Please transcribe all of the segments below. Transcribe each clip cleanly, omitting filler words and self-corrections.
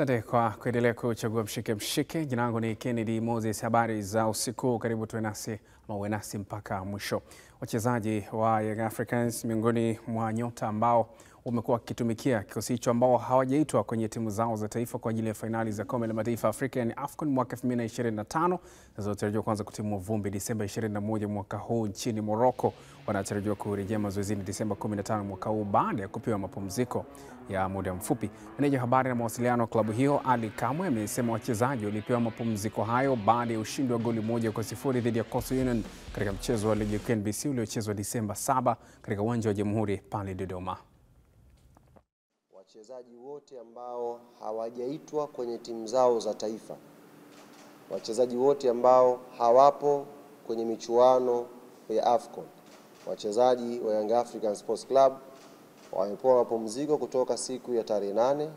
Asante kwa kuendelea kuchagua mshike mshike. Jina langu ni Kennedy Moses. Habari za usiku, karibu tuwe nasi mpaka mwisho. Wachezaji wa Young Africans miongoni mwa nyota ambao wamekuwa wakitumikia kikosi hicho ambao hawajaitwa kwenye timu zao za taifa kwa ajili ya finali za Kombe la Mataifa Afrika yani AFCON mwaka 2025 zinazotarajiwa kuanza kutimua vumbi Disemba 21 mwaka huu nchini Morocco. Wanatarajiwa kurejea mazoezini Disemba 15 mwaka huu baada ya kupewa mapumziko ya muda mfupi. Meneja habari na mawasiliano wa klabu hiyo Ali Kamwe amesema wachezaji walipewa mapumziko hayo baada ya ushindi wa goli 1-0 dhidi ya Coastal Union katika mchezo wa ligi ya NBC uliochezwa Disemba 7 katika uwanja wa Jamhuri pale Dodoma. Wachezaji wote ambao hawajaitwa kwenye timu zao za taifa, wachezaji wote ambao hawapo kwenye michuano ya AFCON, wachezaji wa Young African Sports Club wamepewa mapumziko kutoka siku ya tarehe 8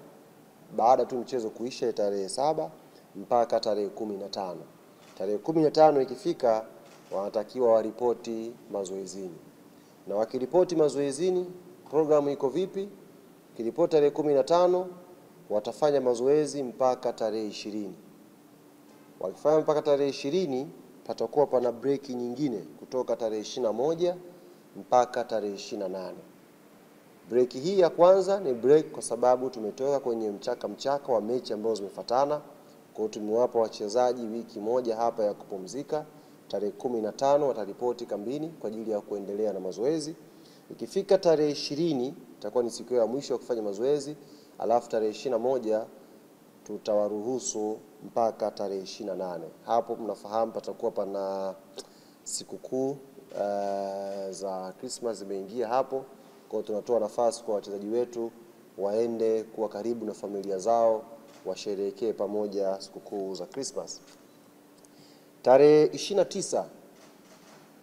baada tu mchezo kuisha ya tarehe 7 mpaka tarehe 15. Tarehe 15 ikifika wanatakiwa waripoti mazoezini. Na wakiripoti mazoezini, programu iko vipi? Kiripoti tarehe 15 watafanya mazoezi mpaka tarehe 20. Wakifanya mpaka tarehe 20 patakuwa pana break nyingine kutoka tarehe 21 mpaka tarehe 28. Break hii ya kwanza ni break kwa sababu tumetoka kwenye mchaka wa mechi ambazo zimefuatana. Kwa hiyo tumewapa wachezaji wiki moja hapa ya kupumzika. Tarehe 15 wataripoti kambini kwa ajili ya kuendelea na mazoezi. Ikifika tarehe 20 itakuwa ni siku ya mwisho ya kufanya mazoezi, alafu tarehe 21 tutawaruhusu mpaka tarehe 28. Hapo mnafahamu patakuwa pana sikukuu za Christmas zimeingia hapo. Kwa hiyo tunatoa nafasi kwa wachezaji wetu waende kuwa karibu na familia zao, washerehekee pamoja sikukuu za Christmas. Tarehe 29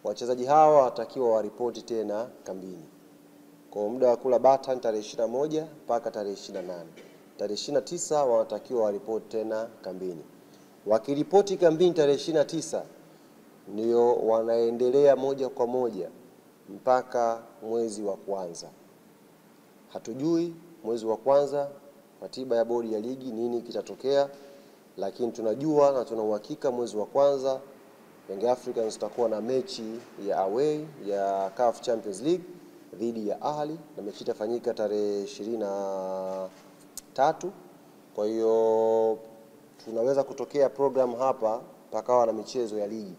wachezaji hawa watakiwa waripoti tena kambini. Kwa muda wa kula bata tarehe 21 mpaka tarehe 28. Tarehe 29 wanatakiwa waripoti tena kambini. Wakiripoti kambini tarehe 29 ndio wanaendelea moja kwa moja mpaka mwezi wa kwanza. Hatujui mwezi wa kwanza ratiba ya bodi ya ligi nini kitatokea, lakini tunajua na tuna uhakika mwezi wa kwanza Young Africans tutakuwa na mechi ya away ya CAF Champions League dhidi ya Ahli, na mechi itafanyika tarehe 23. Kwa hiyo tunaweza kutokea program hapa pakawa na michezo ya ligi.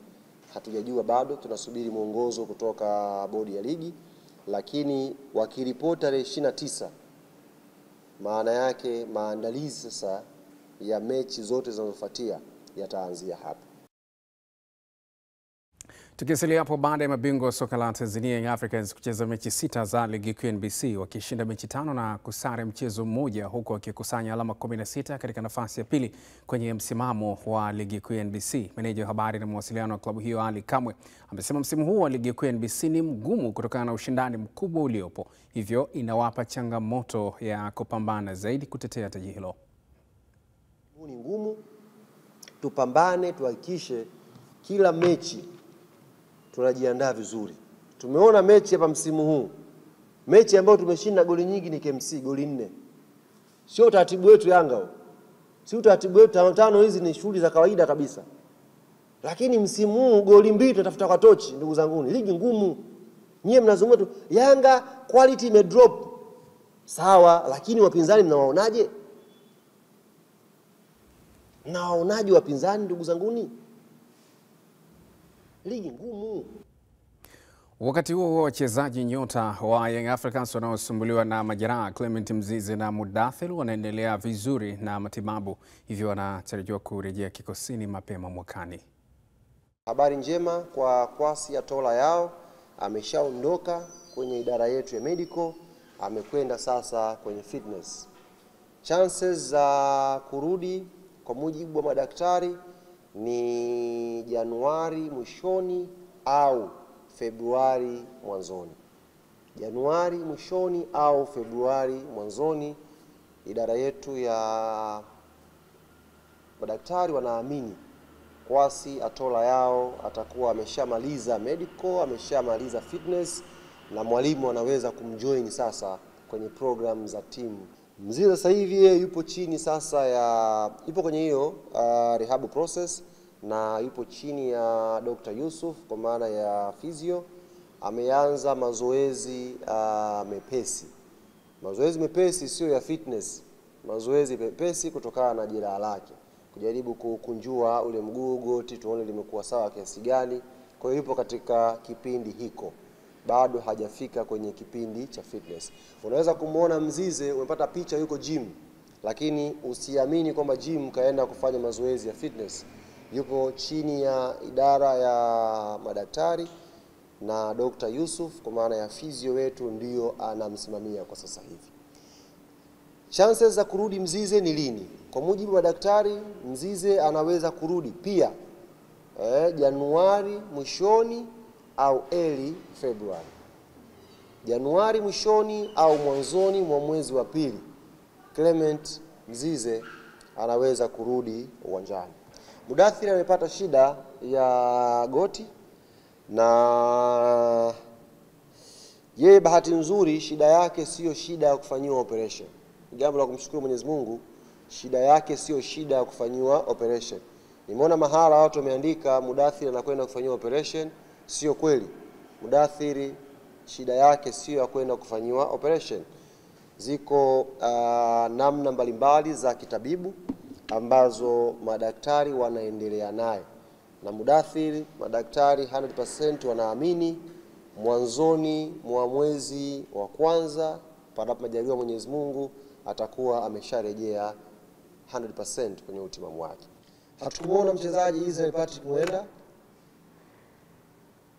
Hatujajua bado, tunasubiri mwongozo kutoka bodi ya ligi, lakini wakiripoti tarehe 29 maana yake maandalizi sasa ya mechi zote zinazofuatia yataanzia hapa. Tukisalia hapo, baada ya mabingwa wa soka la Tanzania Young Africans kucheza mechi 6 za ligi kuu NBC wakishinda mechi 5 na kusare mchezo mmoja, huko wakikusanya alama 16 katika nafasi ya pili kwenye msimamo wa ligi kuu NBC. Meneja wa habari na mawasiliano wa klabu hiyo Ali Kamwe amesema msimu huu wa ligi kuu NBC ni mgumu kutokana na ushindani mkubwa uliopo, hivyo inawapa changamoto ya kupambana zaidi kutetea taji hilo. Ni ngumu, tupambane, tuhakikishe kila mechi tunajiandaa vizuri. Tumeona mechi hapa msimu huu. Mechi ambayo tumeshinda goli nyingi ni KMC, goli 4. Sio utaratibu wetu Yanga. Si utaratibu wetu, 5 hizi ni shughuli za kawaida kabisa. Lakini msimu huu goli 2 tunatafuta kwa tochi, ndugu zangu. Ligi ngumu. Nyie mnazungumza tu Yanga quality imedrop. Sawa, lakini wapinzani mnawaonaje? Mnawaonaje wapinzani ndugu zangu? Ligi ngumu. Wakati huo wachezaji nyota wa Young Africans wanaosumbuliwa na majeraha Clement Mzize na Mudathir wanaendelea vizuri na matibabu, hivyo wanatarajiwa kurejea kikosini mapema mwakani. Habari njema kwa Kwasi Atola Yao, ameshaondoka kwenye idara yetu ya medical, amekwenda sasa kwenye fitness. Chances za kurudi kwa mujibu wa madaktari ni Januari mwishoni au Februari mwanzoni. Januari mwishoni au Februari mwanzoni. Idara yetu ya madaktari wanaamini Kwasi Atola Yao atakuwa ameshamaliza medical, ameshamaliza fitness, na mwalimu anaweza kumjoin sasa kwenye program za timu Mzize sasa hivi yeye yupo chini sasa yupo kwenye hiyo rehab process na yupo chini ya Dr. Yusuf kwa maana ya physio. Ameanza mazoezi mepesi. Mazoezi mepesi sio ya fitness. Mazoezi mepesi kutokana na jeraha lake. Kujaribu kukunjua ule mguu, goti tuone limekuwa sawa kiasi gani. Kwa hiyo yupo katika kipindi hiko. Bado hajafika kwenye kipindi cha fitness. Unaweza kumuona Mzize, umepata picha yuko gym, lakini usiamini kwamba gym kaenda kufanya mazoezi ya fitness. Yupo chini ya idara ya madaktari na Dr. Yusuf kwa maana ya physio wetu ndio anamsimamia kwa sasa hivi. Chances za kurudi Mzize ni lini? Kwa mujibu wa daktari, Mzize anaweza kurudi pia Januari mwishoni au early February. Januari mwishoni au mwanzoni mwa mwezi wa pili, Clement Mzize anaweza kurudi uwanjani. Mudathiri amepata shida ya goti na yeye bahati nzuri shida yake sio shida ya kufanyiwa operation. Jambo la kumshukuru Mwenyezi Mungu, shida yake sio shida ya kufanyiwa operation. Nimeona mahala watu wameandika Mudathiri anakwenda kufanyiwa operation. Sio kweli. Mudathiri shida yake sio ya kwenda kufanyiwa operation. Ziko namna mbalimbali za kitabibu ambazo madaktari wanaendelea naye. Na Mudathiri madaktari 100% wanaamini mwanzoni mwa mwezi wa kwanza panapo majaliwa Mwenyezi Mungu atakuwa amesharejea 100% kwenye utimamu wake. Hatukumuona mchezaji Israel Patrick Mwenda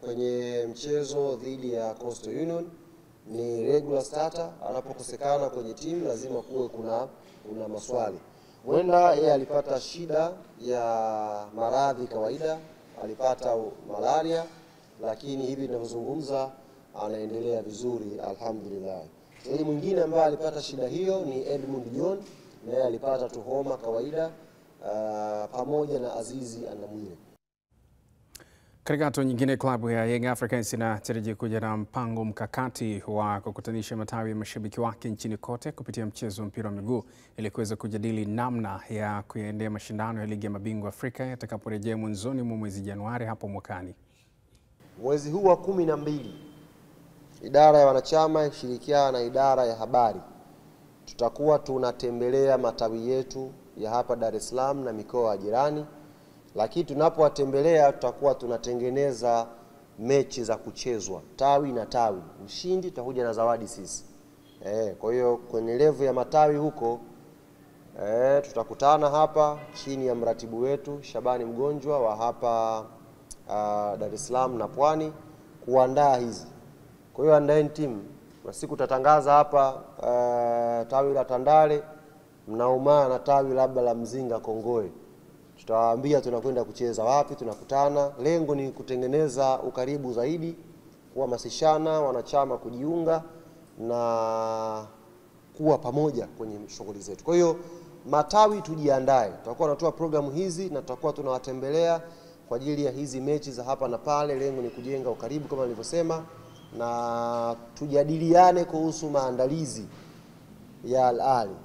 kwenye mchezo dhidi ya Coastal Union. Ni regular starter, anapokosekana kwenye timu lazima kuwe kuna maswali. Mwenda yeye alipata shida ya maradhi kawaida, alipata malaria, lakini hivi tunavyozungumza anaendelea vizuri alhamdulillah. Mchezaji mwingine ambaye alipata shida hiyo ni Edmund John, naye alipata tu homa kawaida pamoja na Azizi Andamwile. Katika hatua nyingine, klabu ya Young Africans inatarajia kuja na mpango mkakati wa kukutanisha matawi ya mashabiki wake nchini kote kupitia mchezo wa mpira wa miguu ili kuweza kujadili namna ya kuyaendea mashindano ya Ligi ya Mabingwa Afrika yatakaporejea mwanzoni mwa mwezi Januari hapo mwakani. Mwezi huu wa 12, idara ya wanachama ikishirikiana na idara ya habari tutakuwa tunatembelea matawi yetu ya hapa Dar es Salaam na mikoa ya jirani. Lakini tunapowatembelea tutakuwa tunatengeneza mechi za kuchezwa tawi na tawi. Mshindi tutakuja na zawadi sisi. Kwa hiyo kwenye level ya matawi huko tutakutana hapa chini ya mratibu wetu Shabani Mgonjwa wa hapa Dar es Salaam na Pwani kuandaa hizi. Kwa hiyo andaeni timu. Na siku tutatangaza hapa tawi la Tandale mnaumana na tawi labda la Mzinga Kongoe. Tutawaambia tunakwenda kucheza wapi, tunakutana. Lengo ni kutengeneza ukaribu zaidi, kuhamasishana wanachama kujiunga na kuwa pamoja kwenye shughuli zetu. Kwa hiyo matawi tujiandae. Tutakuwa tunatoa programu hizi na tutakuwa tunawatembelea kwa ajili ya hizi mechi za hapa na pale. Lengo ni kujenga ukaribu kama nilivyosema, na tujadiliane kuhusu maandalizi ya Al Ahly.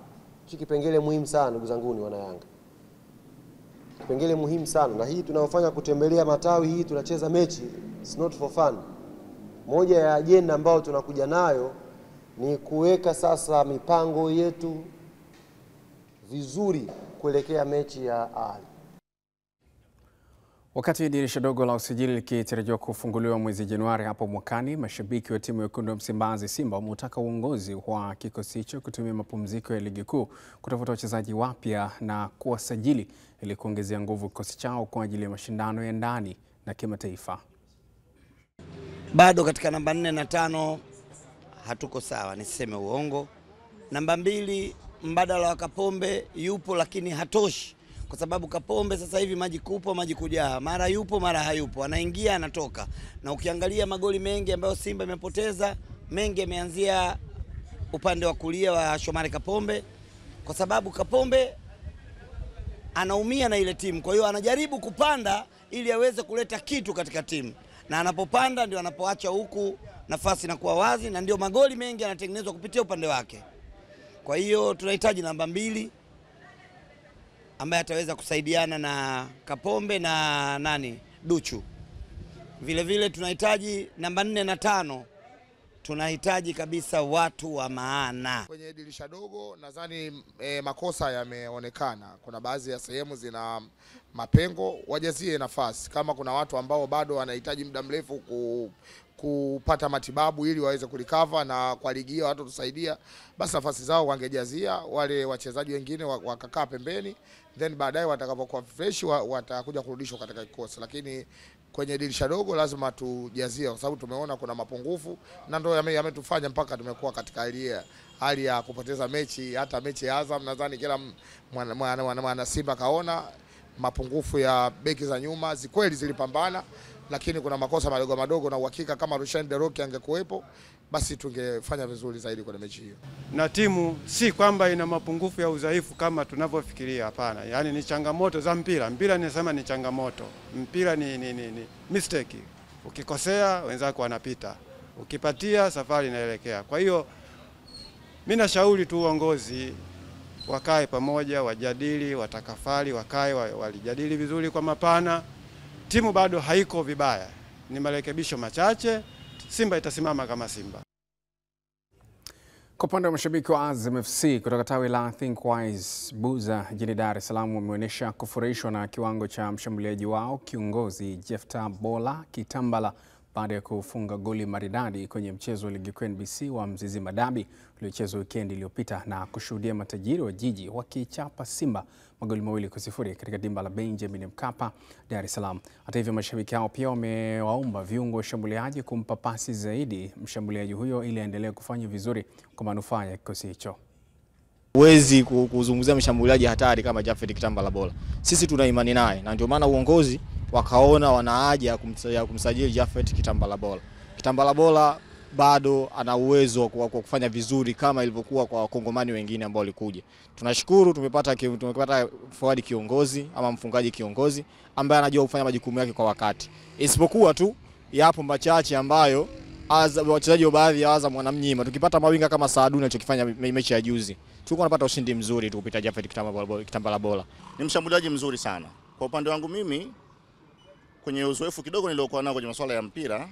Hiki kipengele muhimu sana ndugu zanguni wana Yanga. Kipengele muhimu sana, na hii tunaofanya kutembelea matawi, hii tunacheza mechi, it's not for fun. Moja ya agenda ambayo tunakuja nayo ni kuweka sasa mipango yetu vizuri kuelekea mechi ya Ahly. Wakati dirisha dogo la usajili likitarajiwa kufunguliwa mwezi Januari hapo mwakani, mashabiki wa timu ya Wekundu wa Msimbazi Simba wametaka uongozi wa kikosi hicho kutumia mapumziko ya ligi kuu kutafuta wachezaji wapya na kuwasajili ili kuongezea nguvu kikosi chao kwa ajili ya mashindano ya ndani na kimataifa. Bado katika namba 4 na 5 hatuko sawa, niseme uongo. Namba 2 mbadala wa Kapombe yupo lakini hatoshi. Kwa sababu Kapombe sasa hivi maji kupo maji kujaa, mara yupo mara hayupo, anaingia anatoka. Na ukiangalia magoli mengi ambayo Simba imepoteza, mengi yameanzia upande wa kulia wa Shomari Kapombe, kwa sababu Kapombe anaumia na ile timu. Kwa hiyo anajaribu kupanda ili aweze kuleta kitu katika timu, na anapopanda ndio anapoacha huku nafasi inakuwa wazi, na ndio magoli mengi yanatengenezwa kupitia upande wake. Kwa hiyo tunahitaji namba 2 ambaye ataweza kusaidiana na Kapombe na Duchu. Vile vile tunahitaji namba 4 na 5. Tunahitaji kabisa watu wa maana. Kwenye dirisha dogo nadhani makosa yameonekana. Kuna baadhi ya sehemu zina mapengo, wajazie nafasi. Kama kuna watu ambao bado wanahitaji muda mrefu kupata matibabu ili waweze kulikava na kwa ligi watu tusaidia, basi nafasi zao wangejazia, wale wachezaji wengine wakakaa pembeni, then baadaye watakapokuwa fresh watakuja kurudishwa katika kikosi. Lakini kwenye dirisha dogo lazima tujazie, kwa sababu tumeona kuna mapungufu na ndio yametufanya mpaka tumekuwa katika hali ya kupoteza mechi. Hata mechi ya Azam nadhani kila mwana Simba kaona mapungufu ya beki za nyuma, kweli zilipambana, lakini kuna makosa madogo madogo, na uhakika kama Rushan De Reuck angekuepo basi tungefanya vizuri zaidi kwenye mechi hiyo. Na timu si kwamba ina mapungufu ya udhaifu kama tunavyofikiria, hapana. Yaani ni changamoto za mpira. Mpira ninasema ni changamoto. Mpira ni mistake. Ukikosea wenzako wanapita. Ukipatia safari inaelekea. Kwa hiyo mimi nashauri tu uongozi wakae pamoja, wajadili, watakafari, wakae walijadili vizuri kwa mapana. Timu bado haiko vibaya. Ni marekebisho machache. Simba itasimama kama Simba. Kwa upande wa mashabiki wa Azam FC kutoka tawi la Thinkwise Buza jijini Dar es Salaam wameonyesha kufurahishwa na kiwango cha mshambuliaji wao kiongozi Jefta Bola Kitambala baada ya kufunga goli maridadi kwenye mchezo wa ligi kuu NBC wa Mzizima Derby uliochezwa weekend iliyopita na kushuhudia matajiri wa jiji wakichapa Simba magoli 2-0 katika dimba la Benjamin Mkapa, Dar es Salaam. Hata hivyo, mashabiki hao pia wamewaomba viungo washambuliaji kumpa pasi zaidi mshambuliaji huyo ili aendelee kufanya vizuri kwa manufaa ya kikosi hicho. Huwezi kuzungumzia mshambuliaji hatari kama Japhet Kitambala Bola. Sisi tuna imani naye na ndio maana uongozi wakaona wana haja ya kumsajili Japhet Kitambala Bola. Kitambala Bola bado ana uwezo wa kufanya vizuri kama ilivyokuwa kwa wakongomani wengine ambao walikuja. Tunashukuru tumepata forward kiongozi ama mfungaji kiongozi ambaye anajua kufanya majukumu yake kwa wakati. Isipokuwa tu yapo machache ambayo wachezaji wa baadhi ya Azam wanamnyima. Tukipata mawinga kama Saaduni alichokifanya mechi ya juzi, tulikuwa tunapata ushindi mzuri tu kupita Japhet Kitambala Bola. Ni mshambuliaji mzuri sana. Kwa upande wangu mimi, kwenye uzoefu kidogo niliokuwa nao kwenye masuala ya mpira,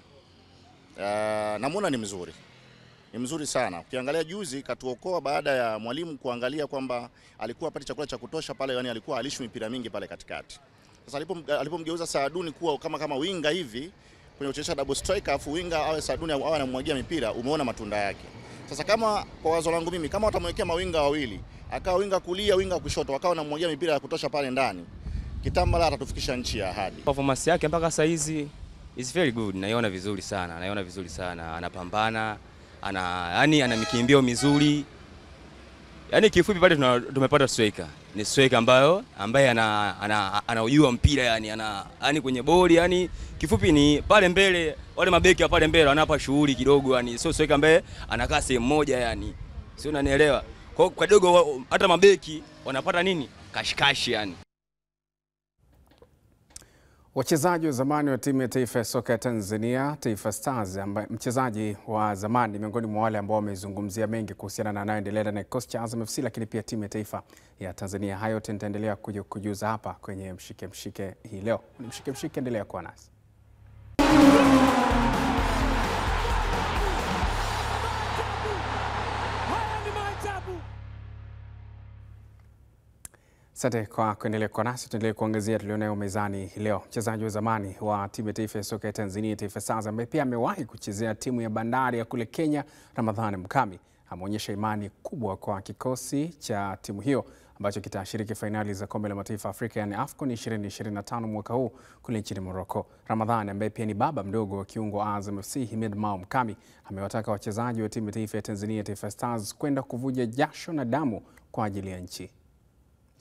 namuona ni mzuri. Ni mzuri sana. Ukiangalia juzi katuokoa baada ya mwalimu kuangalia kwamba alikuwa apati chakula cha kutosha pale, yani alikuwa alishi mipira mingi pale katikati. Sasa alipomgeuza Saaduni kuwa kama winga hivi kwenye kucheza double striker, afu winga awe Saaduni awe anamwagia mipira, umeona matunda yake. Sasa kama kwa wazo langu mimi, kama watamwekea mawinga wawili, akawa winga kulia, winga kushoto, wakawa anamwagia mipira ya kutosha pale ndani, Kitambala atatufikisha nchi ya ahadi. Performance yake mpaka sasa hizi is very good. Naiona vizuri sana. Anapambana, ana mikimbio mizuri. Yaani kifupi pale tumepata striker. Ni striker ambaye anaujua mpira, yani kwenye boli, yani kifupi ni pale mbele, wale mabeki wa pale mbele wanapa shughuli kidogo, yani sio striker ambaye anakaa sehemu moja, yani sio, unanielewa. Kwa kidogo hata mabeki wanapata nini? Kashikashi yani. Wachezaji wa zamani wa timu ya taifa ya soka ya Tanzania, Taifa Stars, ambaye mchezaji wa zamani miongoni mwa wale ambao wamezungumzia mengi kuhusiana na anayoendelea na kikosi cha Azam FC, lakini pia timu ya taifa ya Tanzania. Hayo tutaendelea kujuza hapa kwenye mshike hii leo. Ni mshike, endelea kuwa nasi. Asante kwa kuendelea kwa nasi. Tuendelee kuangazia tulionayo mezani leo. Mchezaji wa zamani wa timu ya taifa ya soka ya Tanzania, Taifa Stars, ambaye pia amewahi kuchezea timu ya Bandari ya kule Kenya, Ramadhani Mkami, ameonyesha imani kubwa kwa kikosi cha timu hiyo ambacho kitashiriki fainali za Kombe la Mataifa Afrika, yani AFCON 2025 mwaka huu kule nchini Morocco. Ramadhani, ambaye pia ni baba mdogo wa kiungo wa Azam FC Himid Mao Mkami, amewataka wachezaji wa timu ya taifa ya Tanzania, Taifa Stars, kwenda kuvuja jasho na damu kwa ajili ya nchi.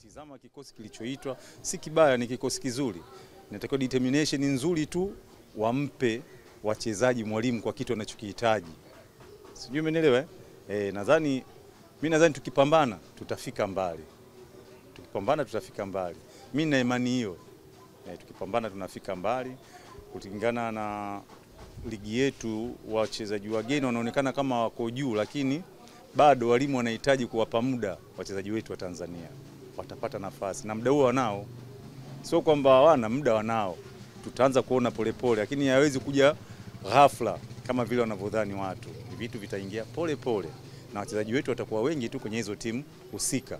Tizama kikosi kilichoitwa si kibaya, ni kikosi kizuri. Inatakiwa determination nzuri tu, wampe wachezaji mwalimu kwa kitu anachokihitaji. Sijui umeelewa eh? Mimi nadhani tukipambana tutafika mbali. Mimi na imani hiyo. Tukipambana tunafika mbali. Kulingana na ligi yetu, wachezaji wageni wanaonekana kama wako juu, lakini bado walimu wanahitaji kuwapa muda wachezaji wetu wa Tanzania, watapata nafasi na muda huo wanao, sio kwamba hawana muda, wanao. Tutaanza kuona polepole, lakini haiwezi kuja ghafla kama vile wanavyodhani watu. Ni vitu vitaingia polepole na wachezaji wetu watakuwa wengi tu kwenye hizo timu husika.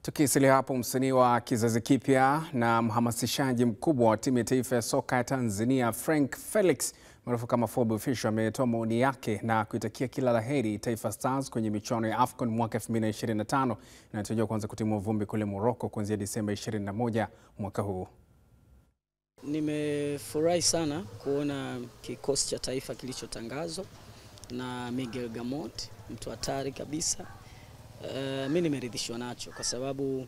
Tukisalia hapo, msanii wa kizazi kipya na mhamasishaji mkubwa wa timu ya taifa ya soka ya Tanzania Frank Felix maarufu kama Fobe Official ametoa maoni yake na kuitakia kila laheri Taifa Stars kwenye michuano ya AFCON mwaka 2025 inatarajiwa kuanza kutimua vumbi kule Morocco kuanzia Disemba 21 mwaka huu. Nimefurahi sana kuona kikosi cha taifa kilichotangazwa na Miguel Gamot, mtu hatari kabisa. Mimi nimeridhishwa nacho kwa sababu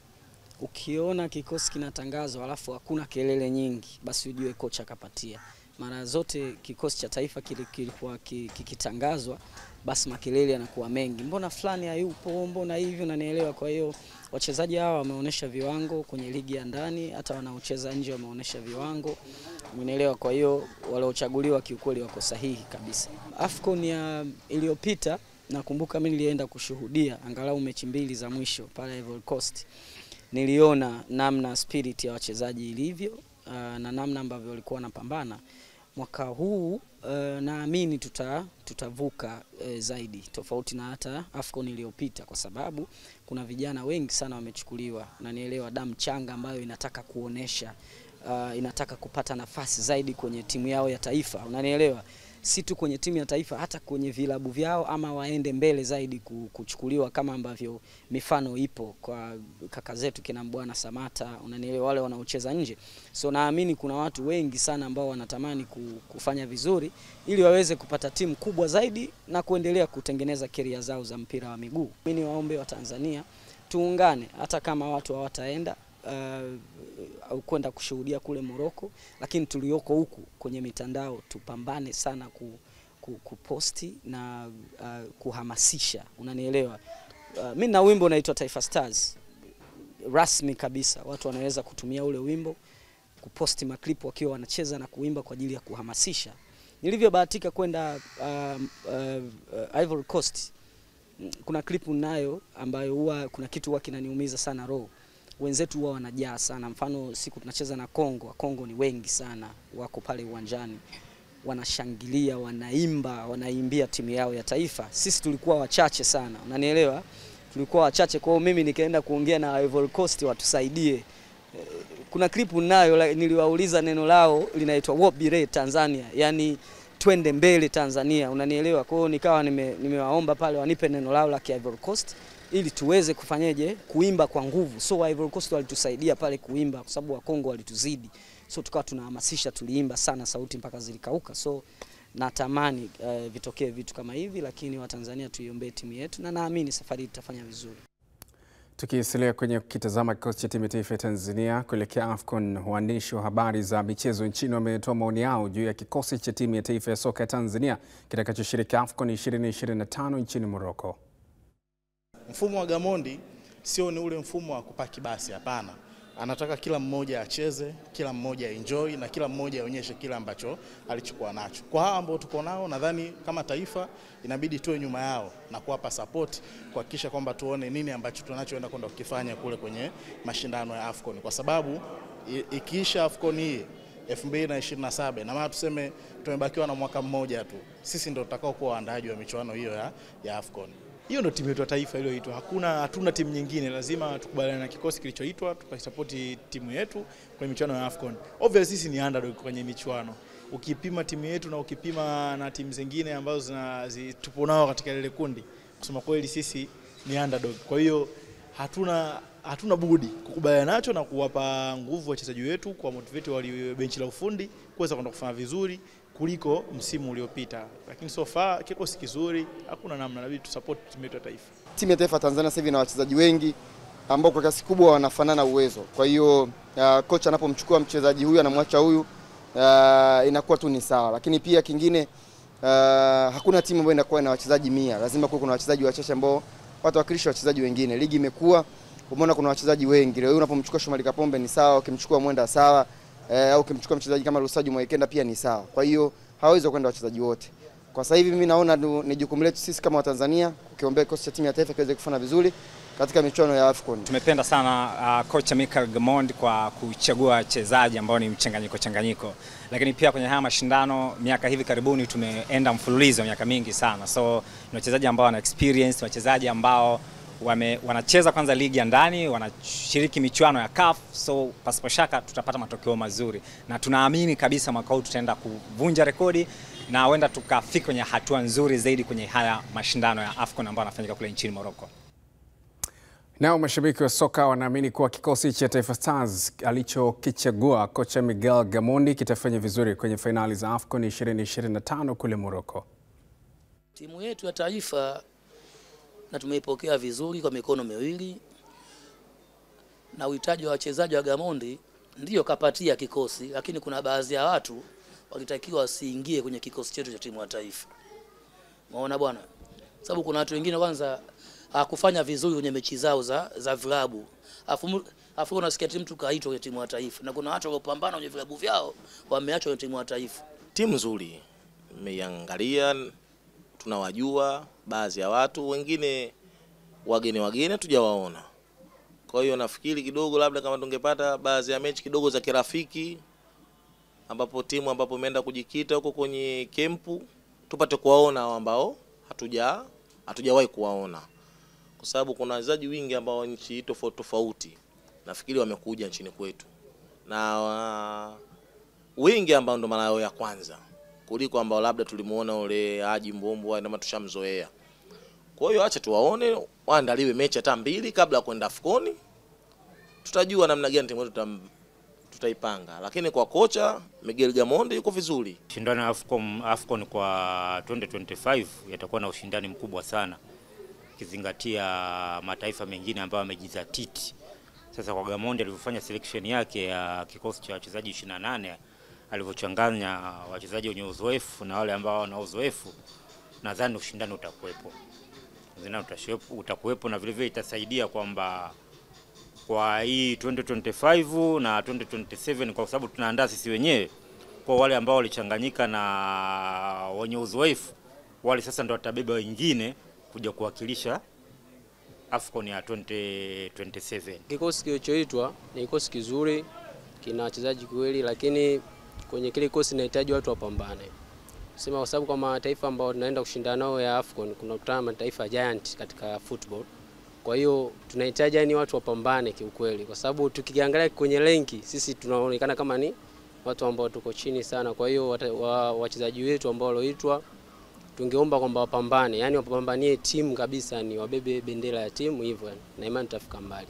ukiona kikosi kinatangazwa alafu hakuna kelele nyingi, basi ujue kocha kapatia. Mara zote kikosi cha taifa kilikuwa kikitangazwa, basi makelele yanakuwa mengi. Mbona fulani hayupo, mbona hivyo, unanielewa? Kwa hiyo wachezaji hawa wameonyesha viwango kwenye ligi ya ndani, hata wanaocheza nje wameonyesha viwango. Umeelewa? Kwa hiyo waliochaguliwa kiukweli wako sahihi kabisa. AFCON iliyopita nakumbuka mimi nilienda kushuhudia angalau mechi mbili za mwisho pale Ivory Coast. Niliona namna spirit ya wachezaji ilivyo na namna ambavyo walikuwa wanapambana. Mwaka huu naamini tutavuka zaidi tofauti na hata AFCON iliyopita, kwa sababu kuna vijana wengi sana wamechukuliwa, na nielewa damu changa ambayo inataka kuonesha inataka kupata nafasi zaidi kwenye timu yao ya taifa. Unanielewa? Si tu kwenye timu ya taifa, hata kwenye vilabu vyao, ama waende mbele zaidi kuchukuliwa kama ambavyo mifano ipo kwa kaka zetu kina Mbwana Samata, unanielewa, wale wanaocheza nje. So naamini kuna watu wengi sana ambao wanatamani kufanya vizuri ili waweze kupata timu kubwa zaidi na kuendelea kutengeneza career zao za mpira wa miguu. Mimi niwaombe wa Tanzania tuungane, hata kama watu hawataenda au kwenda kushuhudia kule Morocco, lakini tulioko huku kwenye mitandao tupambane sana kuposti na kuhamasisha, unanielewa. Mimi na wimbo unaitwa Taifa Stars rasmi kabisa, watu wanaweza kutumia ule wimbo kuposti maklipu wakiwa wanacheza na kuimba kwa ajili ya kuhamasisha. Nilivyobahatika kwenda Ivory Coast, kuna klipu nayo ambayo huwa kuna kitu huwa kinaniumiza sana roho. Wenzetu huwa wanajaa sana. Mfano siku tunacheza na Kongo ni wengi sana, wako pale uwanjani wanashangilia, wanaimba, wanaimbia timu yao ya taifa. Sisi tulikuwa wachache sana, unanielewa? Tulikuwa wachache, kwa hiyo mimi nikaenda kuongea na Ivory Coast watusaidie. Kuna klipu nayo niliwauliza neno lao linaitwa Wobire Tanzania, yani twende mbele Tanzania, unanielewa? Kwa hiyo nikawa nimewaomba pale wanipe neno lao la Ivory Coast ili tuweze kufanyaje kuimba kwa nguvu. So Ivory Coast walitusaidia pale kuimba kwa sababu wa Kongo walituzidi. So tukawa tunahamasisha, tuliimba sana, sauti mpaka zilikauka. So natamani vitokee vitu kama hivi, lakini wa Tanzania tuiombee timu yetu na naamini safari tutafanya vizuri. Tukisalia kwenye kitazama kikosi cha timu ya taifa ya Tanzania kuelekea AFCON, waandishi wa habari za michezo nchini wametoa maoni yao juu ya kikosi cha timu ya taifa ya soka ya Tanzania kitakachoshiriki AFCON 2025 nchini Morocco. Mfumo wa Gamondi sio ni ule mfumo wa kupaki basi, hapana. Anataka kila mmoja acheze, kila mmoja enjoy na kila mmoja aonyeshe kile ambacho alichokuwa nacho. Kwa hao ambao tuko nao, nadhani kama taifa inabidi tuwe nyuma yao na kuwapa support, kuhakikisha kwamba tuone nini ambacho tunachoenda kwenda kukifanya kule kwenye mashindano ya AFCON, kwa sababu ikiisha AFCON hii 2027 na maana tuseme tumebakiwa na mwaka mmoja tu, sisi ndio tutakao kuwa waandaaji wa michuano hiyo ya AFCON. Hiyo ndio timu yetu ya taifa iliyoitwa. Hatuna timu nyingine, lazima tukubaliane na kikosi kilichoitwa, tukasupport timu yetu kwenye michuano ya AFCON. Obviously sisi ni underdog kwenye michuano. Ukipima timu yetu na ukipima na timu zingine ambazo tupo nao katika ile kundi, kusema kweli sisi ni underdog. Kwa hiyo hatuna budi kukubaliana nacho na kuwapa nguvu wachezaji wetu, kwa motivate wale benchi la ufundi kuweza kwenda kufanya vizuri kuliko msimu uliopita. Lakini so far kikosi kizuri, hakuna namna, inabidi tu support timu yetu ya taifa. Timu ya taifa Tanzania sasa hivi na wachezaji wengi ambao kwa kiasi kubwa wanafanana uwezo. Kwa hiyo kocha anapomchukua mchezaji huyu anamwacha huyu, inakuwa tu ni sawa. Lakini pia kingine, hakuna timu ambayo inakuwa na wachezaji 100. Lazima kuwe kuna wachezaji wachache ambao watawakilisha wachezaji wengine. Ligi imekuwa, umeona kuna wachezaji wengi. Leo unapomchukua Shomari Kapombe ni sawa, ukimchukua Mwenda sawa, au ukimchukua mchezaji kama Lusajo Mwekenda pia ni sawa. Kwa hiyo hawawezi kwenda wachezaji wote. Kwa sasa hivi mimi naona ni jukumu letu sisi kama Watanzania kukiombea kikosi cha timu ya taifa kiweze kufanya vizuri katika michuano ya AFCON. Tumependa sana kocha Mikel Gamondi kwa kuchagua wachezaji ambao ni mchanganyiko. Lakini pia kwenye haya mashindano miaka hivi karibuni tumeenda mfululizo miaka mingi sana. So ni wachezaji ambao wana experience, wachezaji ambao wanacheza kwanza ligi ya ndani, wanashiriki michuano ya CAF, so pasipo shaka tutapata matokeo mazuri. Na tunaamini kabisa mwaka huu tutaenda kuvunja rekodi na huenda tukafika kwenye hatua nzuri zaidi kwenye haya mashindano ya AFCON ambayo yanafanyika kule nchini Morocco. Nao mashabiki wa soka wanaamini kuwa kikosi cha Taifa Stars alichokichagua kocha Miguel Gamondi kitafanya vizuri kwenye finali za AFCON 2025 kule Morocco. Timu yetu ya taifa na tumeipokea vizuri kwa mikono miwili, na uhitaji wa wachezaji wa Gamondi ndio kapatia kikosi, lakini kuna baadhi ya watu walitakiwa wasiingie kwenye kikosi chetu cha timu ya taifa. Unaona bwana? Sababu kuna watu wengine kwanza hakufanya vizuri kwenye mechi zao za vilabu. Afu unasikia mtu kaitwa kwenye timu ya taifa, na kuna watu waliopambana kwenye vilabu vyao wameachwa kwenye timu ya taifa. Timu nzuri. Nimeiangalia, tunawajua baadhi ya watu, wengine wageni tujawaona. Kwa hiyo nafikiri kidogo labda kama tungepata baadhi ya mechi kidogo za kirafiki ambapo timu ambapo imeenda kujikita huko kwenye kempu tupate kuwaona ambao hatujawahi kuwaona. Kwa sababu kuna wachezaji wingi ambao nchi tofauti nafikiri wamekuja nchini kwetu. Na wingi ambao ndo mara yao ya kwanza kuliko ambao labda tulimuona ule Haji Mbombo na tushamzoea. Kwa hiyo acha tuwaone, waandaliwe mechi hata 2 kabla ya kwenda AFCON. Tutajua namna gani timu yetu tutaipanga. Lakini kwa kocha Miguel Gamondi yuko vizuri. Shindano AFCON kwa 2025 yatakuwa na ushindani mkubwa sana, kizingatia mataifa mengine ambayo yamejizatiti. Sasa kwa Gamondi alivyofanya selection yake ya kikosi cha wachezaji 28, alivyochanganya wachezaji wenye uzoefu na wale ambao wana uzoefu, nadhani ushindani utakuwepo na vile vile itasaidia kwamba kwa hii 2025 na 2027, kwa sababu tunaandaa sisi wenyewe, kwa wale ambao walichanganyika na wenye uzoefu wale sasa ndio watabeba wengine kuja kuwakilisha AFCON ya 2027. Kikosi kilichoitwa ni kikosi kizuri, kina wachezaji kweli, lakini kwenye kile kikosi inahitaji watu wapambane. Sema kwa sababu kama mataifa ambao tunaenda kushindana nao ya AFCON kuna kutana mataifa giant katika football. Kwa hiyo tunahitaji yani watu wapambane kiukweli, kwa sababu tukiangalia kwenye renki sisi tunaonekana kama ni watu ambao tuko chini sana. Kwa hiyo wachezaji wetu ambao walioitwa tungeomba kwamba wapambane, yani wapambanie timu kabisa, ni wabebe bendera ya timu hivyo, na imani tutafika mbali.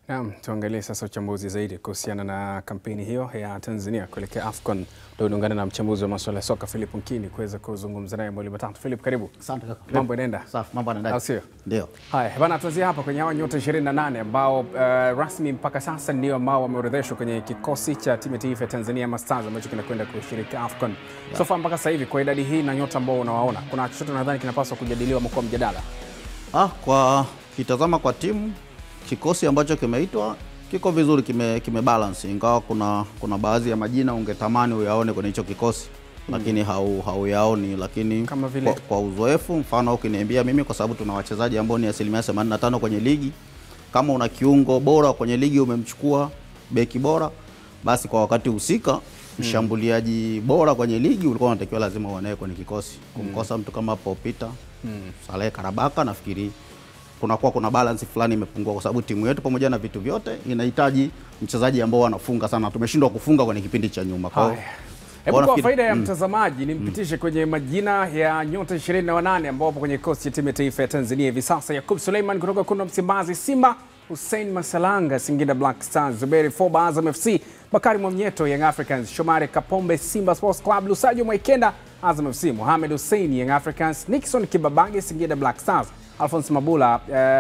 Naam, tuangalie sasa uchambuzi zaidi kuhusiana na kampeni hiyo ya Tanzania kuelekea AFCON. Tunaungana na mchambuzi wa masuala ya soka Philip Nkini kuweza kuzungumza naye mwalimu matatu. Philip, karibu. Asante kaka. Mambo yanaenda? Safi, mambo yanaenda. Au sio? Ndio. Haya, bana, tuanzie hapa kwenye hawa nyota 28 ambao rasmi mpaka sasa ndio ambao wameorodheshwa kwenye kikosi cha timu ya taifa ya Tanzania Stars ambacho kinakwenda kushiriki AFCON. Yeah. So far mpaka sasa hivi kwa idadi hii na nyota ambao unawaona, kuna chochote nadhani kinapaswa kujadiliwa mkoa mjadala? Kwa kitazama kwa timu, kikosi ambacho kimeitwa kiko vizuri, kimebalance, ingawa kuna baadhi ya majina ungetamani uyaone kwenye hicho kikosi lakini hauyaoni, lakini kwa uzoefu, mfano ukiniambia mimi, kwa sababu tuna wachezaji ambao ni 85% kwenye ligi, kama una kiungo bora kwenye ligi umemchukua beki bora, basi kwa wakati husika mshambuliaji bora kwenye ligi ulikuwa unatakiwa lazima uone kwenye kikosi. Kumkosa mtu kama Paul Peter, Saleh Karabaka, nafikiri kuna balance fulani imepungua, kwa sababu timu yetu pamoja na vitu vyote inahitaji mchezaji ambao anafunga sana. Tumeshindwa kufunga kwenye kipindi cha nyuma. Kwa faida ya mtazamaji nimpitishe kwenye majina ya nyota 28 ambao wapo kwenye kikosi cha timu ya taifa ya Tanzania hivi sasa. Yakub Suleiman kutoka Kuno Msimbazi Simba, Hussein Masalanga Singida Black Stars, Zuberi Foba Azam FC, Bakari Mwamnyeto Young Africans, Shomari Kapombe Simba Sports Club, Lusajo Mwaikenda Azam FC, Mohamed Hussein Young Africans, Nixon Kibabage Singida Black Stars, Alphonse Mabula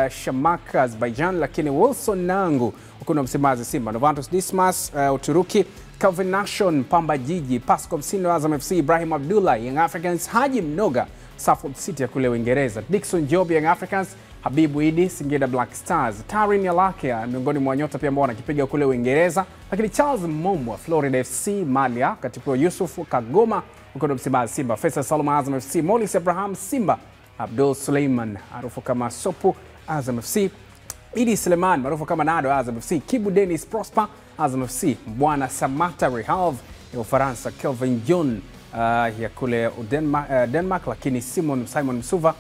Shamak Azerbaijan, lakini Wilson Nangu Kuno Msimbazi Simba, Novantus Dismas Uturuki, Calvin Nation Pamba Jiji, Pascal Msindo Azam FC, Ibrahim Abdullah Young Africans, Haji Mnoga Suffolk City ya kule Uingereza, Dickson Job Young Africans, Habibu Idi Singida Black Stars, Tarin Yalakia miongoni mwa nyota pia ambao wanakipiga kule Uingereza, lakini Charles Momwa Florida FC, Malia Katipo Yusuf Kagoma Mkono Msimbazi Simba, Faisal Salum Azam FC, Molis Abraham Simba, Abdul Suleiman maarufu kama Sopu Azam FC, Idi Suleiman maarufu kama Nado Azam FC, Kibu Dennis Prosper Azam FC, Bwana Samata Rehalve ya Ufaransa, Kelvin John ya kule Denmark, lakini Simon Msuva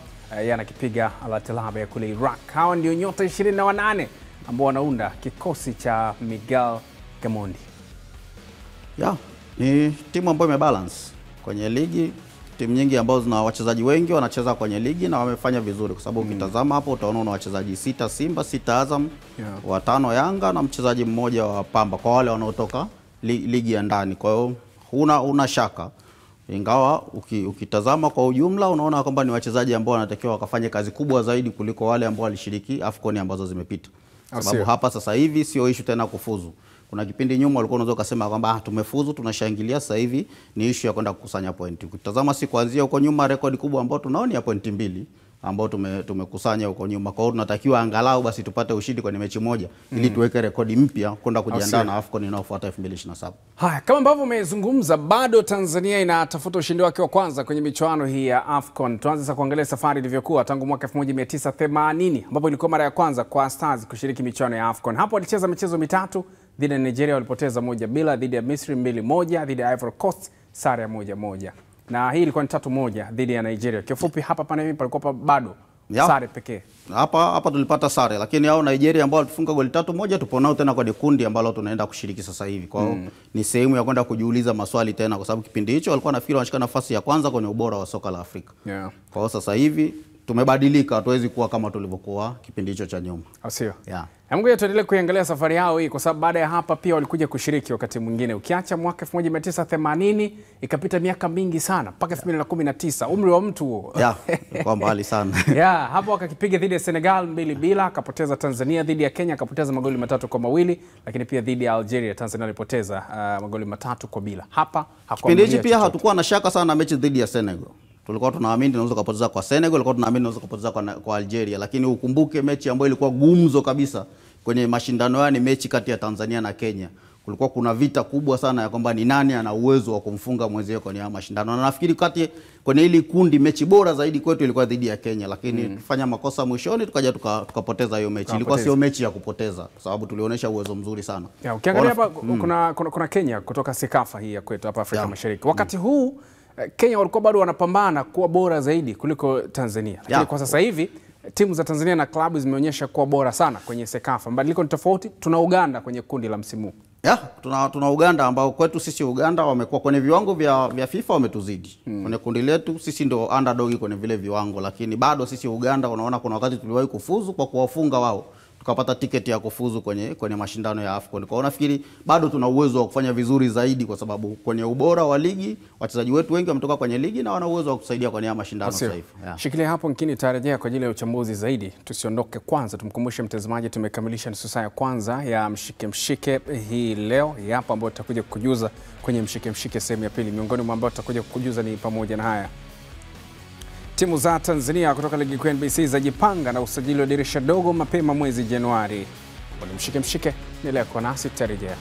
yanakipiga Al Talab ya kule Iraq. Hawa ndio nyota 28 ambao wanaunda kikosi cha Miguel Gamondi. Ni timu ambayo imebalance kwenye ligi. Timu nyingi ambazo zina wachezaji wengi wanacheza kwenye ligi na wamefanya vizuri, kwa sababu ukitazama hapo utaona una wachezaji 6 Simba, 6 Azam, 5 Yanga na mchezaji mmoja wa Pamba kwa wale wanaotoka ligi ya ndani. Kwa hiyo una shaka, ingawa ukitazama kwa ujumla unaona kwamba ni wachezaji ambao wanatakiwa wakafanye kazi kubwa zaidi kuliko wale ambao walishiriki AFCON ambazo zimepita. Sababu hapa sasa hivi sio issue tena kufuzu. Kuna kipindi nyuma walikuwa unaweza kusema kwamba tumefuzu, tunashangilia. Sasa hivi ni issue ya kwenda kukusanya pointi. Ukitazama si kuanzia huko nyuma, rekodi kubwa ambayo tunaona ya pointi 2 ambao tumekusanya huko nyuma. Kwa hiyo tunatakiwa angalau basi tupate ushindi kwenye mechi moja ili tuweke rekodi mpya kwenda kujiandaa na AFCON inayofuata 2027. Haya, kama ambavyo umezungumza, bado Tanzania inatafuta ushindi wake wa kwanza kwenye michuano hii ya AFCON. Tuanze sasa kuangalia safari ilivyokuwa tangu mwaka 1980 ambapo ilikuwa mara ya kwanza kwa Stars kushiriki michuano ya AFCON. Hapo walicheza michezo mitatu. Dhidi ya Nigeria walipoteza 1-0, dhidi ya Misri 2-1, dhidi ya Ivory Coast sare ya 1-1. Na hii ilikuwa ni 3-1 dhidi ya Nigeria. Kifupi hapa pana hivi palikuwa bado sare pekee. Hapa tulipata sare, lakini hao Nigeria ambao walifunga goli 3-1 tupo nao tena kwa kundi ambalo tunaenda kushiriki sasa hivi. Kwa hiyo ni sehemu ya kwenda kujiuliza maswali tena, kwa sababu kipindi hicho walikuwa nafikiri wanashika nafasi ya kwanza kwenye ubora wa soka la Afrika. Kwa hiyo sasa hivi tumebadilika, hatuwezi kuwa kama tulivyokuwa kipindi hicho cha nyuma. Sio? Ngoja tuendelee kuangalia safari yao hii, kwa sababu baada ya hapa pia walikuja kushiriki wakati mwingine. Ukiacha mwaka 1980 ikapita miaka mingi sana mpaka 2019, umri wa mtu huo. Kwa mbali sana. Hapo wakakipiga dhidi ya Senegal 2-0, akapoteza Tanzania, dhidi ya Kenya akapoteza magoli 3-2, lakini pia dhidi ya Algeria Tanzania alipoteza magoli 3-0. Hapa kipindi hicho pia hatukuwa na shaka sana na mechi dhidi ya Senegal. Tulikuwa tunaamini tunaweza kupoteza kwa Senegal, tulikuwa tunaamini tunaweza kupoteza kwa Algeria, lakini ukumbuke mechi ambayo ilikuwa gumzo kabisa kwenye mashindano haya ni mechi kati ya Tanzania na Kenya. Kulikuwa kuna vita kubwa sana ya kwamba ni nani ana uwezo wa kumfunga mwenzie kwenye mashindano. Na nafikiri kwenye hili kundi mechi bora zaidi kwetu ilikuwa dhidi ya Kenya, lakini tufanya makosa mwishoni tukaja tukapoteza hiyo mechi. Ilikuwa sio mechi ya kupoteza kwa sababu tulionyesha uwezo mzuri sana. Ukiangalia hapa kuna Kenya kutoka Sekafa hii ya kwetu hapa Afrika Mashariki. Wakati huu Kenya walikuwa bado wanapambana kuwa bora zaidi kuliko Tanzania. Lakini kwa sasa hivi timu za Tanzania na klabu zimeonyesha kuwa bora sana kwenye Sekafa. Mbadiliko ni tofauti. Tuna Uganda kwenye kundi la msimu. Tuna Uganda ambao kwetu sisi Uganda wamekuwa kwenye viwango vya FIFA wametuzidi. Kwenye kundi letu sisi ndio underdog kwenye vile viwango, lakini bado sisi Uganda unaona kuna wakati tuliwahi kufuzu kwa kuwafunga wao. Tukapata tiketi ya kufuzu kwenye mashindano ya AFCON. Kwa hiyo nafikiri bado tuna uwezo wa kufanya vizuri zaidi, kwa sababu kwenye ubora wa ligi wachezaji wetu wengi wametoka kwenye ligi na wana uwezo wa kusaidia kwenye mashindano sasa hivi. Shikilia hapo Nkini, tarejea kwa ajili ya uchambuzi zaidi. Tusiondoke kwanza, tumkumbushe mtazamaji tumekamilisha nusu saa ya kwanza ya Mshike Mshike hii leo. Hapa ambayo tutakuja kukujuza kwenye Mshike Mshike sehemu ya pili. Miongoni mwa ambao tutakuja kukujuza ni pamoja na haya. Timu za Tanzania kutoka ligi kuu NBC zajipanga na usajili wa dirisha dogo mapema mwezi Januari. Wale Mshike Mshike, endelea kuwa nasi, tutarejea.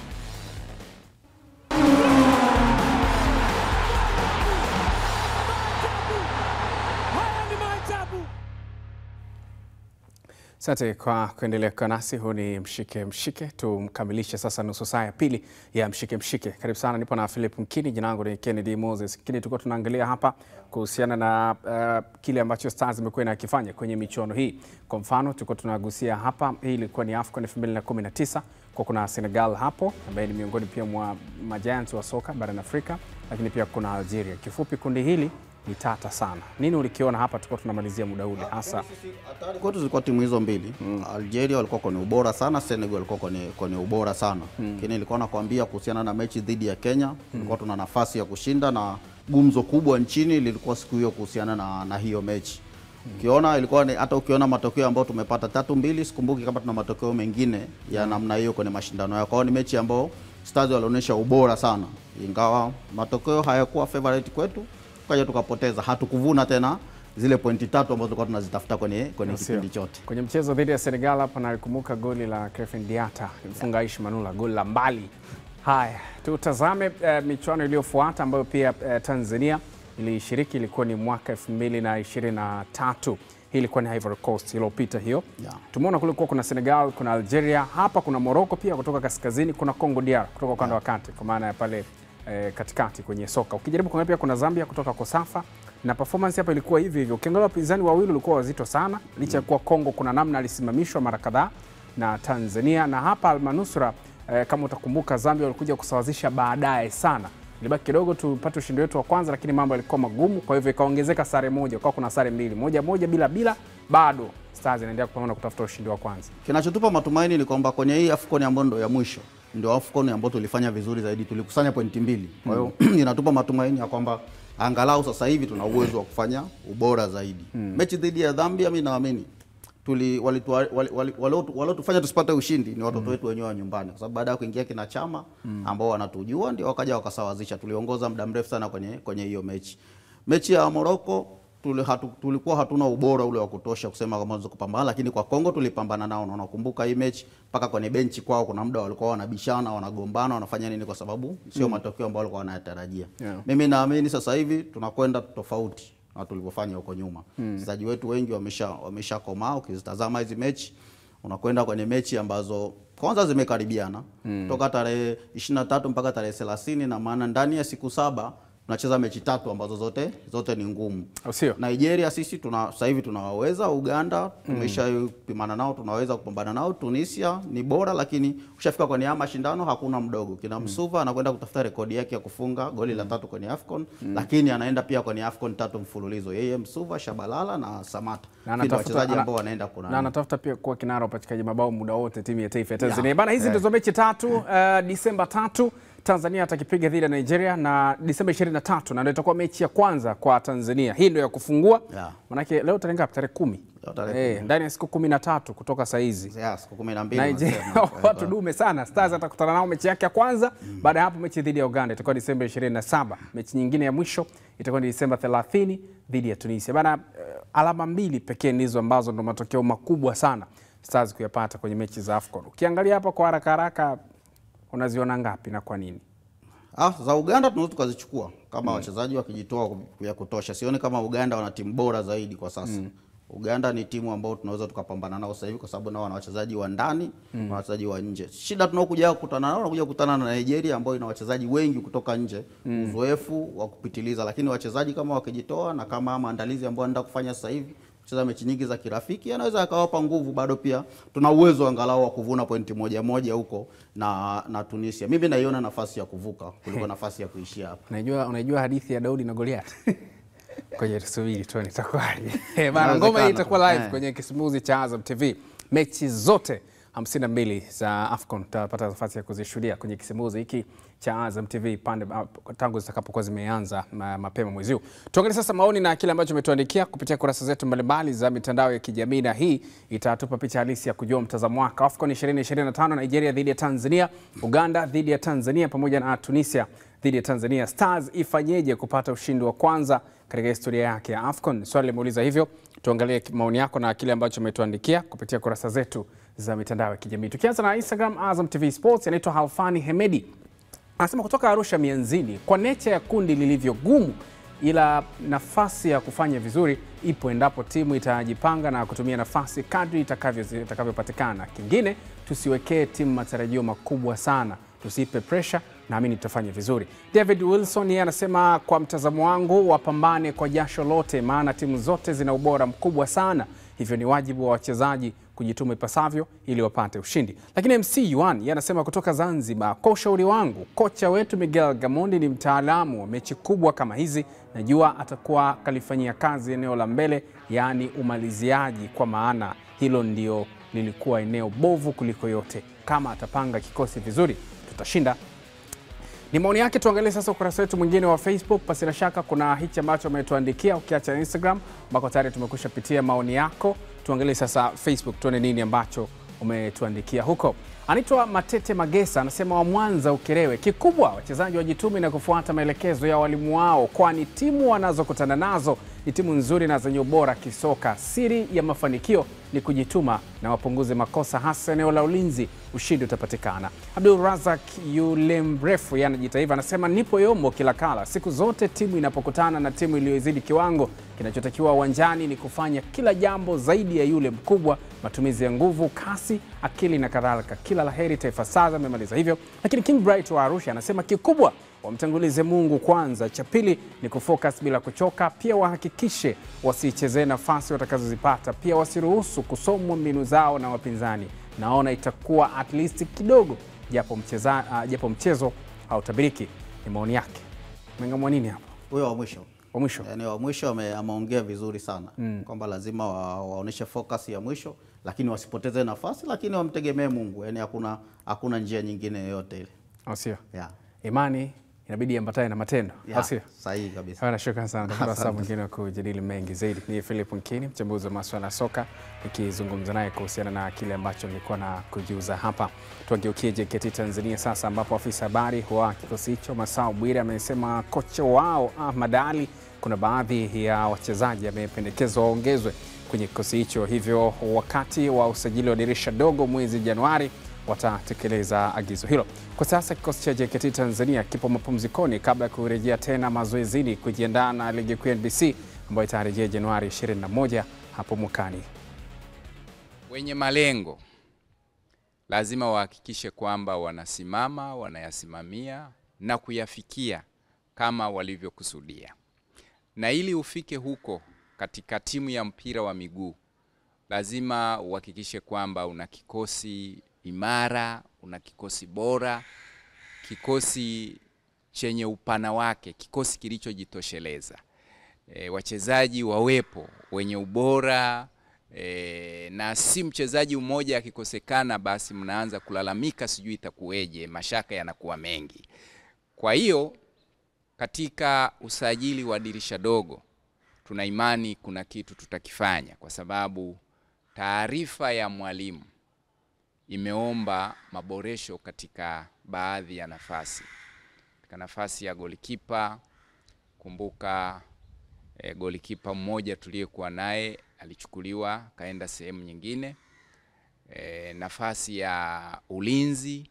Asante kwa kuendelea kwa nasi. Huu ni Mshike Mshike. Tumkamilishe sasa nusu saa ya pili ya Mshike Mshike. Karibu sana, nipo na Philip Mkini, jina langu ni Kennedy Moses. Kile tulikuwa tunaangalia hapa kuhusiana na kile ambacho Stars imekuwa inakifanya kwenye michuano hii. Kwa mfano tulikuwa tunagusia hapa, hii ilikuwa ni AFCON 2019 kwa kuna Senegal hapo ambaye ni miongoni pia mwa majiants wa soka barani Afrika, lakini pia kuna Algeria. Kifupi kundi hili ni tata sana. Nini ulikiona hapa tulikuwa tunamalizia muda ule hasa? Kwetu zilikuwa timu hizo mbili. Algeria walikuwa kwenye ubora sana, Senegal walikuwa kwenye ubora sana. Lakini nilikuwa nakwambia kuhusiana na mechi dhidi ya Kenya, tulikuwa tuna nafasi ya kushinda na gumzo kubwa nchini lilikuwa siku hiyo kuhusiana na hiyo mechi. Ukiona ilikuwa hata ukiona matokeo ambayo tumepata 3-2, sikumbuki kama tuna matokeo mengine ya namna hiyo kwenye mashindano yao. Kwa hiyo ni mechi ambayo Stars walionyesha ubora sana. Ingawa matokeo hayakuwa favorite kwetu, tukaja tukapoteza, hatukuvuna tena zile pointi 3 ambazo tulikuwa tunazitafuta kwenye kipindi chote. Kwenye mchezo dhidi ya Senegal hapa nalikumbuka goli la Krépin Diatta, mfunga Aishi Manula, goli la mbali. Haya, tutazame michuano iliyofuata ambayo pia Tanzania ilishiriki, ilikuwa ni mwaka 2023. Hii ilikuwa ni Ivory Coast iliyopita hiyo. Tumeona kule kuna Senegal, kuna Algeria, hapa kuna Morocco pia kutoka kaskazini, kuna Congo DR kutoka ukanda wa kati kwa maana ya pale katikati kwenye soka. Ukijaribu kuangalia pia kuna Zambia kutoka Kosafa, na performance hapa ilikuwa hivi hivyo. Ukiangalia wapinzani wawili walikuwa wazito sana, licha kuwa Congo kuna namna alisimamishwa mara kadhaa na Tanzania, na hapa Almanusra kama utakumbuka Zambia walikuja kusawazisha baadaye sana. Ilibaki kidogo tupate ushindi wetu wa kwanza, lakini mambo yalikuwa magumu, kwa hivyo ikaongezeka sare moja, kwa kuna sare mbili, moja bila, bado Stars inaendelea kupambana kutafuta ushindi wa kwanza. Kinachotupa matumaini ni kwamba kwenye hii AFCON ambayo ndio ya mwisho, ndio AFCON ambayo tulifanya vizuri zaidi, tulikusanya pointi 2. Kwa hiyo inatupa matumaini ya kwamba angalau sasa hivi tuna uwezo wa kufanya ubora zaidi. Mechi dhidi ya Zambia mimi naamini waliotufanya tusipate ushindi ni watoto wetu wenyewe wa nyumbani, kwa sababu baada ya kuingia kina Chama ambao wanatujua ndio wakaja wakasawazisha. Tuliongoza muda mrefu sana kwenye hiyo mechi. Mechi ya Morocco tulikuwa hatuna ubora ule wa kutosha kusema kama tunaweza kupambana, lakini kwa Kongo tulipambana nao, na unakumbuka hii mechi mpaka kwenye benchi kwao kuna muda walikuwa wanabishana, wanagombana, wanafanya nini, kwa sababu sio matokeo ambayo walikuwa wanayatarajia. Mimi naamini sasa hivi tunakwenda tofauti na tulivyofanya huko nyuma. Wachezaji wetu wengi wameshakomaa. Ukizitazama hizi mechi, unakwenda kwenye mechi ambazo kwanza zimekaribiana toka tarehe 23 mpaka tarehe 30, na maana ndani ya siku 7 tunacheza mechi 3 ambazo zote ni ngumu. Nigeria sisi sasa hivi tunawaweza. Uganda tumeshapimana nao, tunaweza kupambana nao. Tunisia ni bora, lakini ushafika kwenye haya mashindano hakuna mdogo. Kina Msuva anakwenda kutafuta rekodi yake ya kufunga goli la 3 kwenye AFCON, lakini anaenda pia kwenye AFCON 3 mfululizo. Yeye Msuva, Shabalala na Samata ndio wachezaji ambao wanaenda kuna. Na anatafuta pia kuwa kinara upatikaji mabao muda wote timu ya taifa ya Tanzania. Bana, hizi ndizo mechi 3. Disemba 3 Tanzania atakipiga dhidi ya Nigeria, na Disemba 23 na ndio itakuwa mechi ya kwanza kwa Tanzania. Hii ndio ya kufungua. Manake leo tarehe ngapi? Tarehe 10. Ndani ya siku 13 kutoka saa hizi. Siku 12. Watu dume sana. Stars atakutana nao mechi yake ya kwanza. Baada ya hapo mechi dhidi ya Uganda itakuwa Disemba 27. Mechi nyingine ya mwisho itakuwa ni Disemba 30 dhidi ya Tunisia. Bana, alama 2 pekee ndizo ambazo ndo matokeo makubwa sana Stars kuyapata kwenye mechi za AFCON. Ukiangalia hapa kwa haraka unaziona ngapi na kwa nini? Za Uganda tunaweza tukazichukua kama wachezaji wakijitoa ya kutosha. Sioni kama Uganda wana timu bora zaidi kwa sasa. Uganda ni timu ambayo tunaweza tukapambana nao sasa hivi, kwa sababu nao wana wachezaji wa ndani na wachezaji wa nje. Shida tunaokuja kukutana nao, tunakuja kukutana na Nigeria ambayo ina wachezaji wengi kutoka nje, uzoefu wa kupitiliza, lakini wachezaji kama wakijitoa na kama maandalizi ambayo anaenda kufanya sasa hivi, kucheza mechi nyingi za kirafiki, anaweza akawapa nguvu. Bado pia tuna uwezo angalau wa kuvuna pointi moja huko na Tunisia. Mimi naiona nafasi ya kuvuka kuliko nafasi ya kuishia hapa. Unajua hadithi ya Daudi na Goliath? Kwenye tusubiri tu nitakuwaje. Bana, ngoma hii itakuwa live kwenye kisimuzi cha Azam TV. Mechi zote 52 za AFCON tutapata nafasi ya kuzishuhudia kwenye kisimuzi hiki cha Azam TV pande tangu zitakapokuwa zimeanza mapema mwezi huu. Tuangalie sasa maoni na kile ambacho umetuandikia kupitia kurasa zetu mbalimbali za mitandao ya kijamii, na hii itatupa picha halisi ya kujua mtazamo wako. AFCON 2025, Nigeria dhidi ya Tanzania, Uganda dhidi ya Tanzania pamoja na Tunisia dhidi ya Tanzania. Stars ifanyeje kupata ushindi wa kwanza katika historia yake ya AFCON? Swali limeuliza hivyo. Tuangalie maoni yako na kile ambacho umetuandikia kupitia kurasa zetu za mitandao ya kijamii. Tukianza na Instagram, Azam TV Sports, anaitwa Halfani Hemedi. Anasema kutoka Arusha Mianzini, kwa nature ya kundi lilivyo gumu, ila nafasi ya kufanya vizuri ipo endapo timu itajipanga na kutumia nafasi kadri itakavyopatikana. Kingine, tusiwekee timu matarajio makubwa sana, tusipe pressure, naamini tutafanya vizuri. David Wilson yeye anasema kwa mtazamo wangu wapambane kwa jasho lote, maana timu zote zina ubora mkubwa sana, hivyo ni wajibu wa wachezaji kujituma ipasavyo ili wapate ushindi. Lakini MC Yuan yeye anasema kutoka Zanzibar, kwa ushauri wangu kocha wetu Miguel Gamondi ni mtaalamu wa mechi kubwa kama hizi, najua atakuwa kalifanyia kazi eneo la mbele, yani umaliziaji, kwa maana hilo ndio lilikuwa eneo bovu kuliko yote. Kama atapanga kikosi vizuri tutashinda. Ni maoni yake. Tuangalie sasa ukurasa wetu mwingine wa Facebook. Pasina shaka kuna hichi ambacho umetuandikia ukiacha Instagram ambako tayari tumekwisha pitia maoni yako. Tuangalie sasa Facebook tuone nini ambacho umetuandikia huko. Anaitwa Matete Magesa, anasema wa Mwanza Ukerewe, kikubwa wachezaji wajitume na kufuata maelekezo ya walimu wao, kwani timu wanazokutana nazo ni timu nzuri na zenye ubora kisoka. Siri ya mafanikio ni kujituma na wapunguze makosa, hasa eneo la ulinzi. Ushindi utapatikana. Abdul Razak yule mrefu yanajitaifa anasema nipo Yombo kila kala. Siku zote timu inapokutana na timu iliyozidi kiwango, kinachotakiwa uwanjani ni kufanya kila jambo zaidi ya yule mkubwa, matumizi ya nguvu, kasi, akili na kadhalika. Kila laheri Taifa Stars amemaliza hivyo. Lakini King Bright wa Arusha anasema kikubwa wamtangulize Mungu kwanza, cha pili ni kufocus bila kuchoka. Pia wahakikishe wasichezee nafasi watakazozipata, pia wasiruhusu kusomwa mbinu zao na wapinzani. Naona itakuwa at least kidogo, japo mchezo hautabiriki. Ni maoni yake. Mengamwa nini hapo? Huyo wa mwisho. Wa mwisho. Yaani wa mwisho ameongea vizuri sana. Kwamba lazima waoneshe focus ya mwisho, lakini wasipoteze nafasi, lakini wamtegemee Mungu. Yaani hakuna njia nyingine yoyote ile. Sio? Yeah. Imani inabidi iambatane na matendo. Sio? Sahihi kabisa. Nashukuru sana kwa sababu mwingine wa kujadili mengi zaidi. Ni Philip Nkini, mchambuzi wa masuala ya soka, nikizungumza naye kuhusiana na kile ambacho nilikuwa na kujiuza hapa. Tuangeukie JKT Tanzania sasa, ambapo afisa habari wa kikosi hicho Masao Bwire amesema kocha wao Ahmad Ali kuna baadhi ya wachezaji amependekezwa waongezwe kwenye kikosi hicho, hivyo wakati wa usajili wa dirisha dogo mwezi Januari watatekeleza agizo hilo. Kwa sasa kikosi cha JKT Tanzania kipo mapumzikoni kabla ya kurejea tena mazoezini kujiandaa na ligi kuu NBC ambayo itarejea Januari 21 hapo mwakani. Wenye malengo lazima wahakikishe kwamba wanasimama, wanayasimamia na kuyafikia kama walivyokusudia. Na ili ufike huko katika timu ya mpira wa miguu, lazima uhakikishe kwamba una kikosi imara, una kikosi bora, kikosi chenye upana wake, kikosi kilichojitosheleza. Wachezaji wawepo wenye ubora, na si mchezaji mmoja akikosekana basi mnaanza kulalamika sijui itakuweje, mashaka yanakuwa mengi. Kwa hiyo katika usajili wa dirisha dogo tuna imani kuna kitu tutakifanya, kwa sababu taarifa ya mwalimu imeomba maboresho katika baadhi ya nafasi. Katika nafasi ya golikipa, kumbuka golikipa mmoja tuliyekuwa naye alichukuliwa kaenda sehemu nyingine. Nafasi ya ulinzi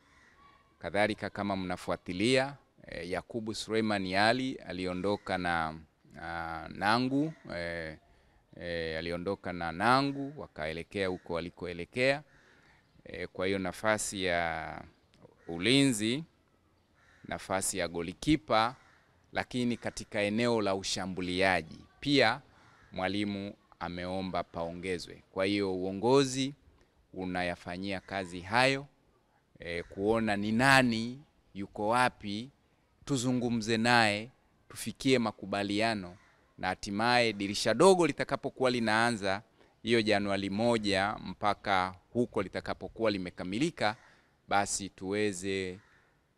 kadhalika, kama mnafuatilia, Yakubu Suleiman Ali aliondoka na Nangu, aliondoka na Nangu wakaelekea huko walikoelekea. Kwa hiyo nafasi ya ulinzi, nafasi ya golikipa, lakini katika eneo la ushambuliaji pia mwalimu ameomba paongezwe. Kwa hiyo uongozi unayafanyia kazi hayo, kuona ni nani yuko wapi, tuzungumze naye, tufikie makubaliano, na hatimaye dirisha dogo litakapokuwa linaanza hiyo Januari 1 mpaka huko litakapokuwa limekamilika, basi tuweze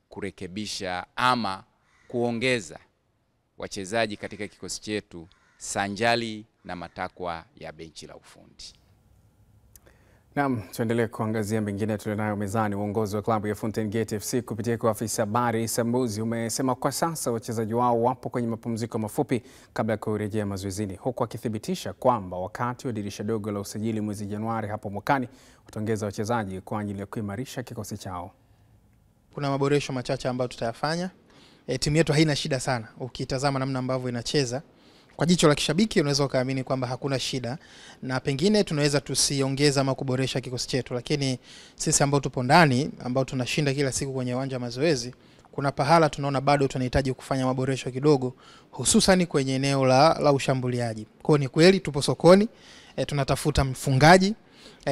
kurekebisha ama kuongeza wachezaji katika kikosi chetu sanjali na matakwa ya benchi la ufundi. Naam, tuendelee kuangazia mengine tulionayo mezani. Uongozi wa klabu ya Fountain Gate FC kupitia kwa afisa habari Sambuzi umesema kwa sasa wachezaji wao wapo kwenye mapumziko mafupi kabla ya kurejea mazoezini, huku akithibitisha kwamba wakati wa dirisha dogo la usajili mwezi Januari hapo mwakani wataongeza wachezaji kwa ajili ya kuimarisha kikosi chao. Kuna maboresho machache ambayo tutayafanya. Timu yetu haina shida sana. Ukitazama namna ambavyo inacheza, kwa jicho la kishabiki unaweza ukaamini kwamba hakuna shida, na pengine tunaweza tusiongeza ama kuboresha kikosi chetu, lakini sisi ambao tupo ndani, ambao tunashinda kila siku kwenye uwanja wa mazoezi, kuna pahala tunaona bado tunahitaji kufanya maboresho kidogo, hususan kwenye eneo la ushambuliaji. Kwa ni kweli tupo sokoni, tunatafuta mfungaji,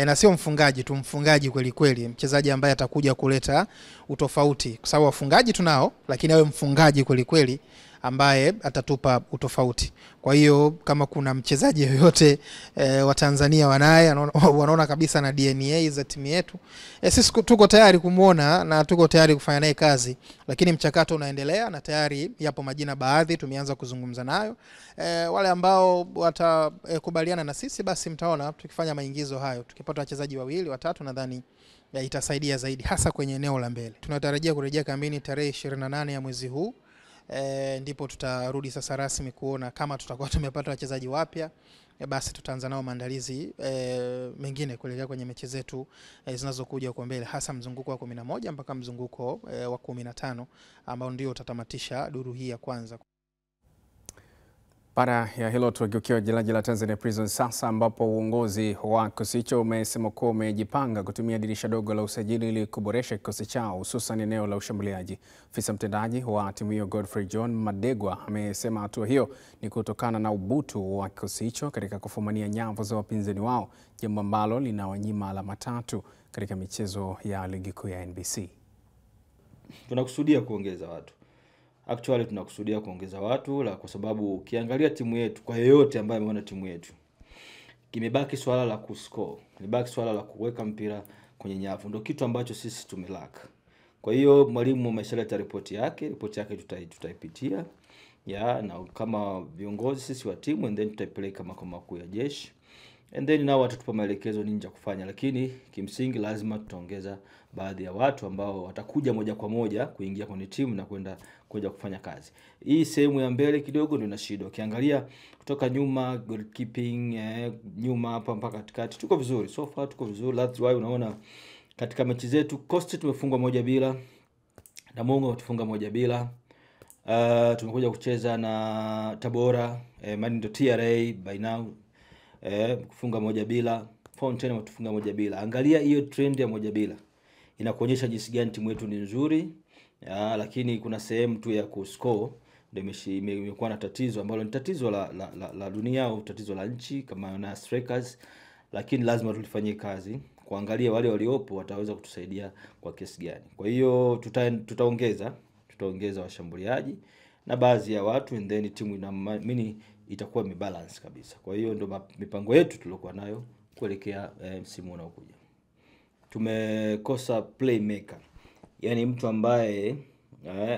na sio mfungaji tu, mfungaji kweli kweli, mchezaji ambaye atakuja kuleta utofauti, kwa sababu wafungaji tunao, lakini awe mfungaji kweli kweli ambaye atatupa utofauti. Kwa hiyo kama kuna mchezaji yoyote wa Tanzania wanaona kabisa na DNA za timu yetu, sisi tuko tayari kumuona na tuko tayari kufanya naye kazi, lakini mchakato unaendelea na tayari yapo majina baadhi tumeanza kuzungumza nayo. Wale ambao watakubaliana na sisi basi mtaona tukifanya maingizo hayo, tukipata wachezaji 2 3 nadhani itasaidia zaidi, hasa kwenye eneo la mbele. Tunatarajia kurejea kambini tarehe 28 ya mwezi huu. ndipo tutarudi sasa rasmi kuona kama tutakuwa tumepata wachezaji wapya, basi tutaanza nao maandalizi mengine kuelekea kwenye mechi zetu zinazokuja huko mbele, hasa mzunguko wa 11 mpaka mzunguko wa 15 ambao ndio utatamatisha duru hii ya kwanza. Baada ya hilo tukiukia Jelaji la Tanzania Prison sasa, ambapo uongozi wa kikosi hicho umesema kuwa umejipanga kutumia dirisha dogo la usajili ili kuboresha kikosi chao hususan eneo la ushambuliaji. Afisa mtendaji wa timu hiyo Godfrey John Madegwa amesema hatua hiyo ni kutokana na ubutu wa kikosi hicho katika kufumania nyavu za wapinzani wao, jambo ambalo linawanyima alama 3 katika michezo ya ligi kuu ya NBC. Tunakusudia kuongeza watu. Actually tunakusudia kuongeza watu kwa sababu ukiangalia timu yetu, kwa yeyote ambaye ameona timu yetu, kimebaki swala la kuscore, kimebaki swala la kuweka mpira kwenye nyavu, ndio kitu ambacho sisi tumelaka. Kwa hiyo mwalimu ameshaleta ripoti yake tutaipitia na kama viongozi sisi wa timu, and then tutaipeleka makao makuu ya jeshi, and then nao watatupa maelekezo nini cha kufanya, lakini kimsingi lazima tutaongeza baadhi ya watu ambao watakuja moja kwa moja kuingia kwenye timu na kwenda kufanya kazi. Hii sehemu ya mbele kidogo ndio ina shida. Ukiangalia kutoka nyuma, goalkeeping, nyuma hapa mpaka katikati tuko vizuri. So far tuko vizuri. That's why unaona katika mechi zetu Coast tumefungwa 1-0, Namungo tufunga 1-0. Tumekuja kucheza na Tabora, ndio TRA by now, kufunga 1-0. Fountain watufunga 1-0. Angalia hiyo trend ya 1-0. Inakuonyesha jinsi gani timu yetu ni nzuri, lakini kuna sehemu tu ya kuscore ndio imekuwa na tatizo ambalo ni tatizo la dunia au tatizo la nchi kama na strikers, lakini lazima tulifanyie kazi kuangalia wale waliopo wataweza kutusaidia kwa kiasi gani. Kwa hiyo tutaongeza washambuliaji na baadhi ya watu, and then timu inaamini itakuwa imebalance kabisa. Kwa hiyo ndio mipango yetu tuliokuwa nayo kuelekea msimu unaokuja. Tumekosa playmaker, yani mtu ambaye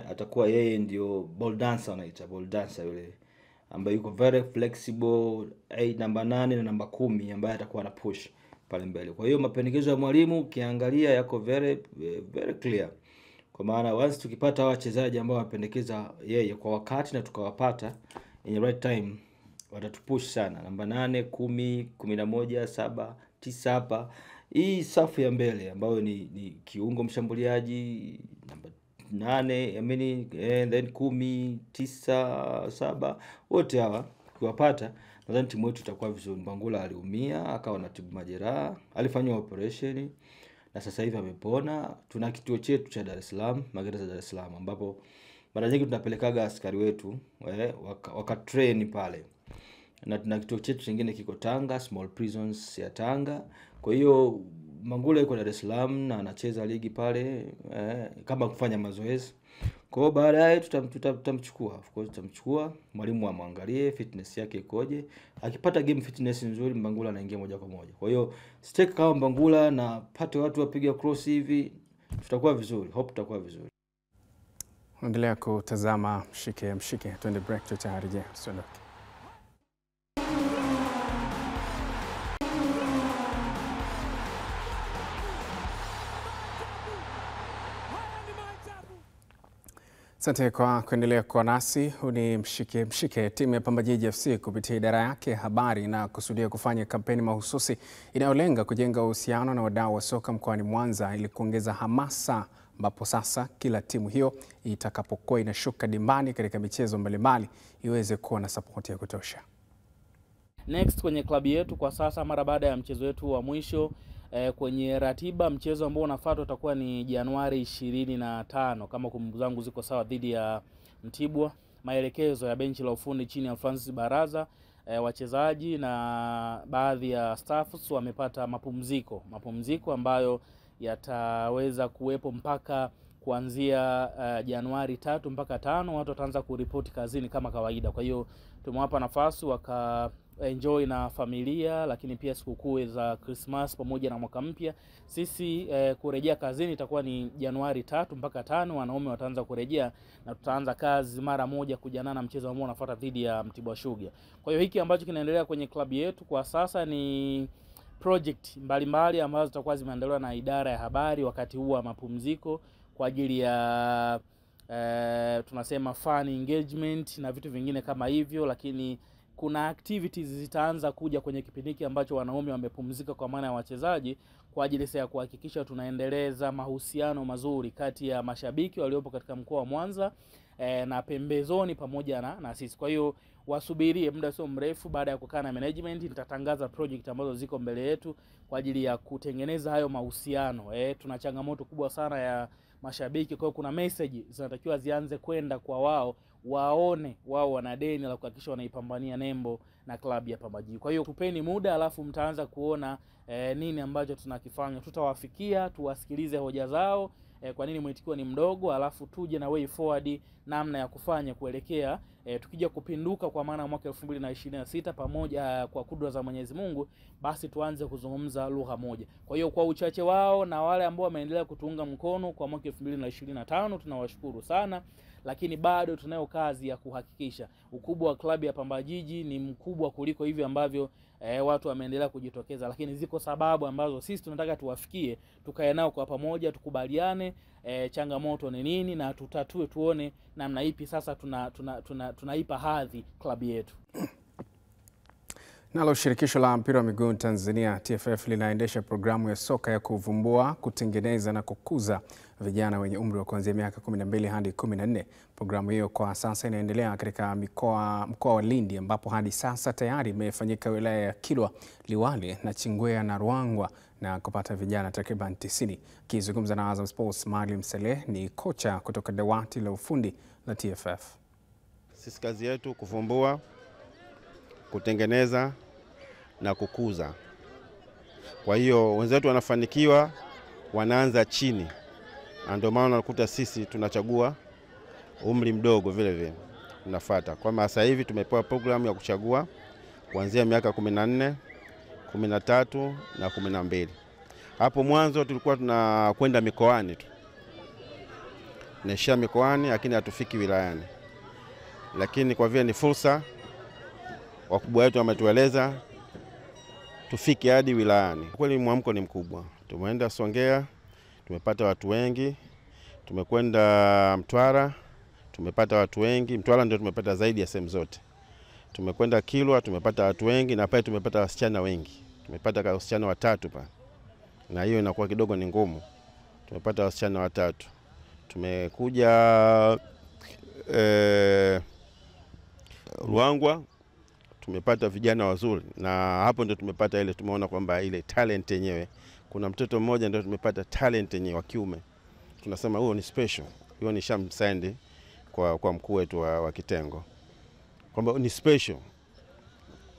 atakuwa yeye ndio ball dancer, anaita ball dancer, yule ambaye yuko very flexible, namba 8 na namba 10 ambaye atakuwa na push pale mbele. Kwa hiyo mapendekezo ya mwalimu ukiangalia yako very clear, kwa maana once tukipata wachezaji ambao wanapendekeza yeye kwa wakati na tukawapata in the right time, watatupush sana. Namba 8, 10, 11, 7, 9 hapa. Hii safu ya mbele ambayo ni kiungo mshambuliaji namba 8, then 10, 9, 7, wote hawa tukiwapata nadhani timu yetu itakuwa vizuri. Mbangula aliumia, akawa na tibu majeraha, alifanywa operation na sasa hivi amepona. Tuna kituo chetu cha Dar es Salaam, magereza Dar es Salaam, ambapo mara nyingi tunapelekaga askari wetu wakatrain pale. Na tuna kituo chetu kingine kiko Tanga, small prisons ya Tanga. Kwa hiyo Mbangula yuko Dar es Salaam na anacheza ligi pale kama kufanya mazoezi. Kwa hiyo baadaye tutamchukua, of course tutamchukua, mwalimu amwangalie fitness yake ikoje. Akipata game fitness nzuri, Mbangula anaingia moja kwa moja. Kwa hiyo stake kama Mbangula na pate watu wapiga cross hivi, tutakuwa vizuri, hope tutakuwa vizuri. Endelea kutazama Mshike, twende break, tutarejea. Usiondoke. Asante kwa kuendelea kwa nasi. Huu ni Mshike. Timu ya Pamba Jiji FC kupitia idara yake habari na kusudia kufanya kampeni mahususi inayolenga kujenga uhusiano na wadau wa soka mkoani Mwanza ili kuongeza hamasa, ambapo sasa kila timu hiyo itakapokuwa inashuka dimbani katika michezo mbalimbali iweze kuwa na support ya kutosha. Next kwenye klabu yetu kwa sasa, mara baada ya mchezo wetu wa mwisho kwenye ratiba, mchezo ambao unafuata utakuwa ni Januari 25 kama kumbukumbu zangu ziko sawa, dhidi ya Mtibwa. Maelekezo ya benchi la ufundi chini ya Francis Baraza, wachezaji na baadhi ya staffs wamepata mapumziko ambayo yataweza kuwepo mpaka kuanzia Januari 3 mpaka 5. Watu wataanza kuripoti kazini kama kawaida. Kwa hiyo tumewapa nafasi enjoy na familia, lakini pia sikukuu za Christmas pamoja na mwaka mpya. Sisi kurejea kazini itakuwa ni Januari 3 mpaka 5. Wanaume wataanza kurejea na tutaanza kazi mara moja kujana na mchezo ambao unafuata dhidi ya Mtibwa Sugar. Kwa hiyo hiki ambacho kinaendelea kwenye klabu yetu kwa sasa ni project mbalimbali ambazo zitakuwa zimeandaliwa na idara ya habari wakati huu wa mapumziko kwa ajili ya tunasema fun engagement na vitu vingine kama hivyo, lakini kuna activities zitaanza kuja kwenye kipindi hiki ambacho wanaume wamepumzika kwa maana ya wachezaji, kwa ajili ya kuhakikisha tunaendeleza mahusiano mazuri kati ya mashabiki waliopo katika mkoa wa Mwanza na pembezoni pamoja na sisi. Kwa hiyo wasubirie muda sio mrefu, baada ya kukaa na management nitatangaza project ambazo ziko mbele yetu kwa ajili ya kutengeneza hayo mahusiano. Tuna changamoto kubwa sana ya mashabiki, kwa hiyo kuna message zinatakiwa zianze kwenda kwa wao, waone wao wana deni la kuhakikisha wanaipambania nembo na klabu ya Pamba Jiji. Kwa hiyo tupeni muda, alafu mtaanza kuona nini ambacho tunakifanya. Tutawafikia, tuwasikilize hoja zao, kwa nini mwitikio ni mdogo, alafu tuje na way forward namna ya kufanya kuelekea tukija kupinduka kwa maana mwaka 2026 pamoja kwa kudra za Mwenyezi Mungu, basi tuanze kuzungumza lugha moja. Kwa hiyo kwa uchache wao na wale ambao wameendelea kutuunga mkono kwa mwaka 2025 tunawashukuru sana, lakini bado tunayo kazi ya kuhakikisha ukubwa wa klabu ya Pamba Jiji ni mkubwa kuliko hivi ambavyo watu wameendelea kujitokeza, lakini ziko sababu ambazo sisi tunataka tuwafikie, tukae nao kwa pamoja, tukubaliane changamoto ni nini na tutatue, tuone namna ipi sasa tunaipa hadhi klabu yetu. Nalo shirikisho la mpira wa miguu Tanzania TFF linaendesha programu ya soka ya kuvumbua, kutengeneza na kukuza vijana wenye umri wa kuanzia miaka 12 hadi 14. Programu hiyo kwa sasa inaendelea katika mkoa wa Lindi, ambapo hadi sasa tayari imefanyika wilaya ya Kilwa, Liwale, Nachingwea na Ruangwa na kupata vijana takriban 90. Akizungumza na Azam Sports, Maalim Saleh ni kocha kutoka dawati la ufundi la TFF. Sisi kazi yetu kuvumbua, kutengeneza na kukuza. Kwa hiyo wenzetu wanafanikiwa, wanaanza chini. Ndio maana unakuta sisi tunachagua umri mdogo vile vile tunafuata. Kwa sasa hivi tumepewa programu ya kuchagua kuanzia miaka 14, 13 na 12. Hapo mwanzo tulikuwa tunakwenda mikoani tu. Tunaishia mikoani lakini hatufiki wilayani. Lakini kwa vile ni fursa, wakubwa wetu wametueleza tufike hadi wilayani. Kweli mwamko ni mkubwa. Tumeenda Songea, tumepata watu wengi. Tumekwenda Mtwara, tumepata watu wengi. Mtwara ndio tumepata zaidi ya sehemu zote. Tumekwenda Kilwa, tumepata watu wengi, na pale tumepata wasichana wengi. Tumepata wasichana 3 pale. Na hiyo inakuwa kidogo ni ngumu. Tumepata wasichana 3. Tumekuja Ruangwa, tumepata vijana wazuri, na hapo ndio tumepata ile, tumeona kwamba ile talent yenyewe. Kuna mtoto mmoja ndio tumepata talent yenyewe wa kiume. Tunasema huo ni special. Hiyo ni shamsandi kwa mkuu wetu wa kitengo, kwamba ni special.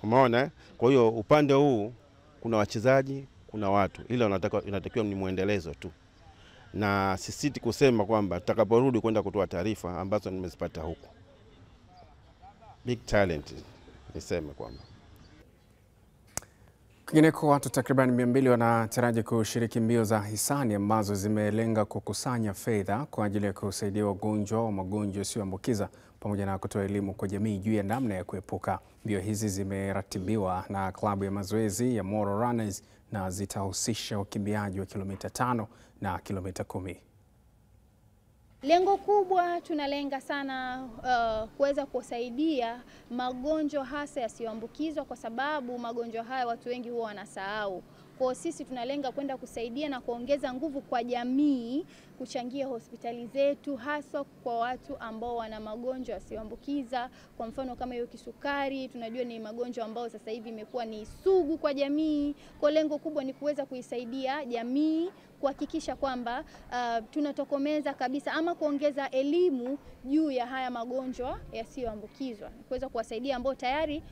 Umeona? Kwa hiyo upande huu kuna wachezaji, kuna watu, ila inatakiwa ni muendelezo tu. Na sisiti kusema kwamba tutakaporudi kwenda kutoa taarifa ambazo nimezipata huko. Big talent niseme kwamba. Kwingineko, watu takriban 200 wanataraji kushiriki mbio za hisani ambazo zimelenga kukusanya fedha kwa ajili ya kusaidia wagonjwa wa magonjwa yasiyoambukiza pamoja na kutoa elimu kwa jamii juu ya namna ya kuepuka. Mbio hizi zimeratibiwa na klabu ya mazoezi ya Moro Runners na zitahusisha wakimbiaji wa kilomita 5 na kilomita 10. Lengo kubwa tunalenga sana kuweza kusaidia magonjwa hasa yasiyoambukizwa, kwa sababu magonjwa haya watu wengi huwa wanasahau. Kwa sisi tunalenga kwenda kusaidia na kuongeza nguvu kwa jamii, kuchangia hospitali zetu hasa kwa watu ambao wana magonjwa yasiyoambukiza. Kwa mfano kama hiyo kisukari, tunajua ni magonjwa ambao sasa hivi imekuwa ni sugu kwa jamii. Kwa lengo kubwa ni kuweza kuisaidia jamii kuhakikisha kwamba tunatokomeza kabisa ama kuongeza elimu juu ya haya magonjwa yasiyoambukizwa, kuweza kuwasaidia ambao tayari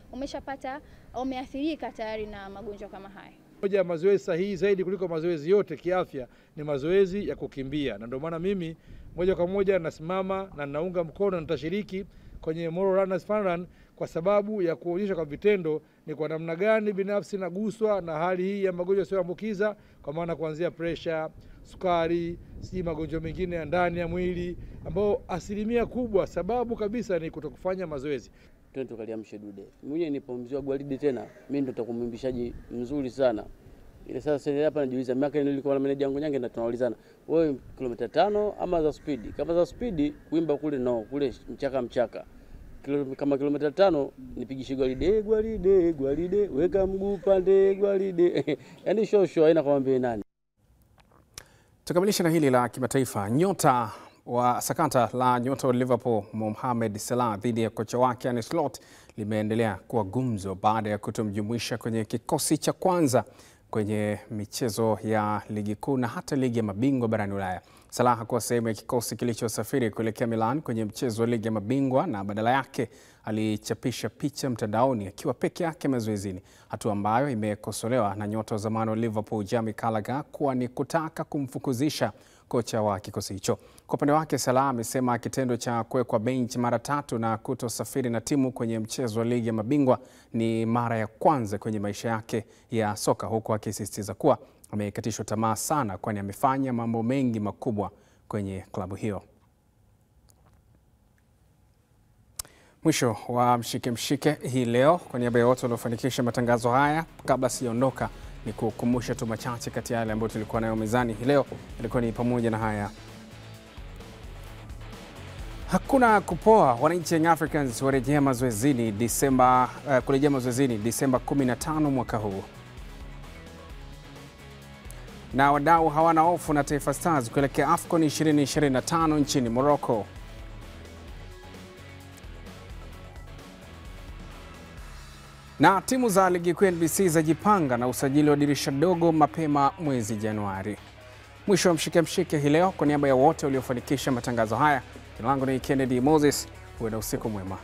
wameathirika tayari na magonjwa kama haya. Moja ya mazoezi sahihi zaidi kuliko mazoezi yote kiafya ni mazoezi ya kukimbia, na ndio maana mimi moja kwa moja nasimama na naunga mkono na nitashiriki kwenye Moro Runners Fun Run kwa sababu ya kuonyesha kwa vitendo ni kwa namna gani binafsi naguswa na hali hii ya magonjwa yasiyoambukiza, kwa maana kuanzia pressure, sukari, magonjwa mengine ya ndani ya mwili ambao asilimia kubwa sababu kabisa ni kutokufanya mazoezi. Twende tukaliamshe dude. Mwenye nipo mzee wa gwaride tena, mimi ndo nitakumwimbishaji mzuri sana. Ile sasa hapa najiuliza, miaka nilikuwa na meneja wangu Nyange na tunaulizana, wewe kilomita 5 ama za speed? Kama za speed kuimba kule no, kule mchaka. Kama kilomita 5 nipigishe gwalide, weka mguu pande gwalide. Yaani show haina kumwambia nani. Tukamilisha na hili la kimataifa. Nyota wa sakata la nyota wa Liverpool Mohamed Salah dhidi ya kocha wake Arne Slot limeendelea kuwa gumzo baada ya kutomjumuisha kwenye kikosi cha kwanza kwenye michezo ya ligi kuu na hata ligi ya mabingwa barani Ulaya. Salah hakuwa sehemu ya kikosi kilichosafiri kuelekea Milan kwenye mchezo wa ligi ya mabingwa na badala yake alichapisha picha mtandaoni akiwa peke yake mazoezini, hatua ambayo imekosolewa na nyota wa zamani wa Liverpool Jamie Carragher kuwa ni kutaka kumfukuzisha kocha wa kikosi hicho. Kwa upande wake, Salah amesema kitendo cha kuwekwa bench mara 3 na kutosafiri na timu kwenye mchezo wa ligi ya mabingwa ni mara ya kwanza kwenye maisha yake ya soka, huku akisisitiza kuwa amekatishwa tamaa sana kwani amefanya mambo mengi makubwa kwenye klabu hiyo. Mwisho wa mshike hii leo. Kwa niaba ya wote waliofanikisha matangazo haya, kabla sijaondoka ni kukumbusha tu machache kati ya yale ambayo tulikuwa nayo mezani hii leo. Ilikuwa ni pamoja na haya: hakuna kupoa, wananchi Young Africans kurejea mazoezini Disemba 15 mwaka huu. Na wadau hawana hofu na Taifa Stars kuelekea AFCON 2025 nchini Morocco. Na timu za ligi kuu NBC zajipanga na usajili wa dirisha dogo mapema mwezi Januari. Mwisho wa mshike hii leo. Kwa niaba ya wote waliofanikisha matangazo haya, jina langu ni Kennedy Moses. Uwe na usiku mwema.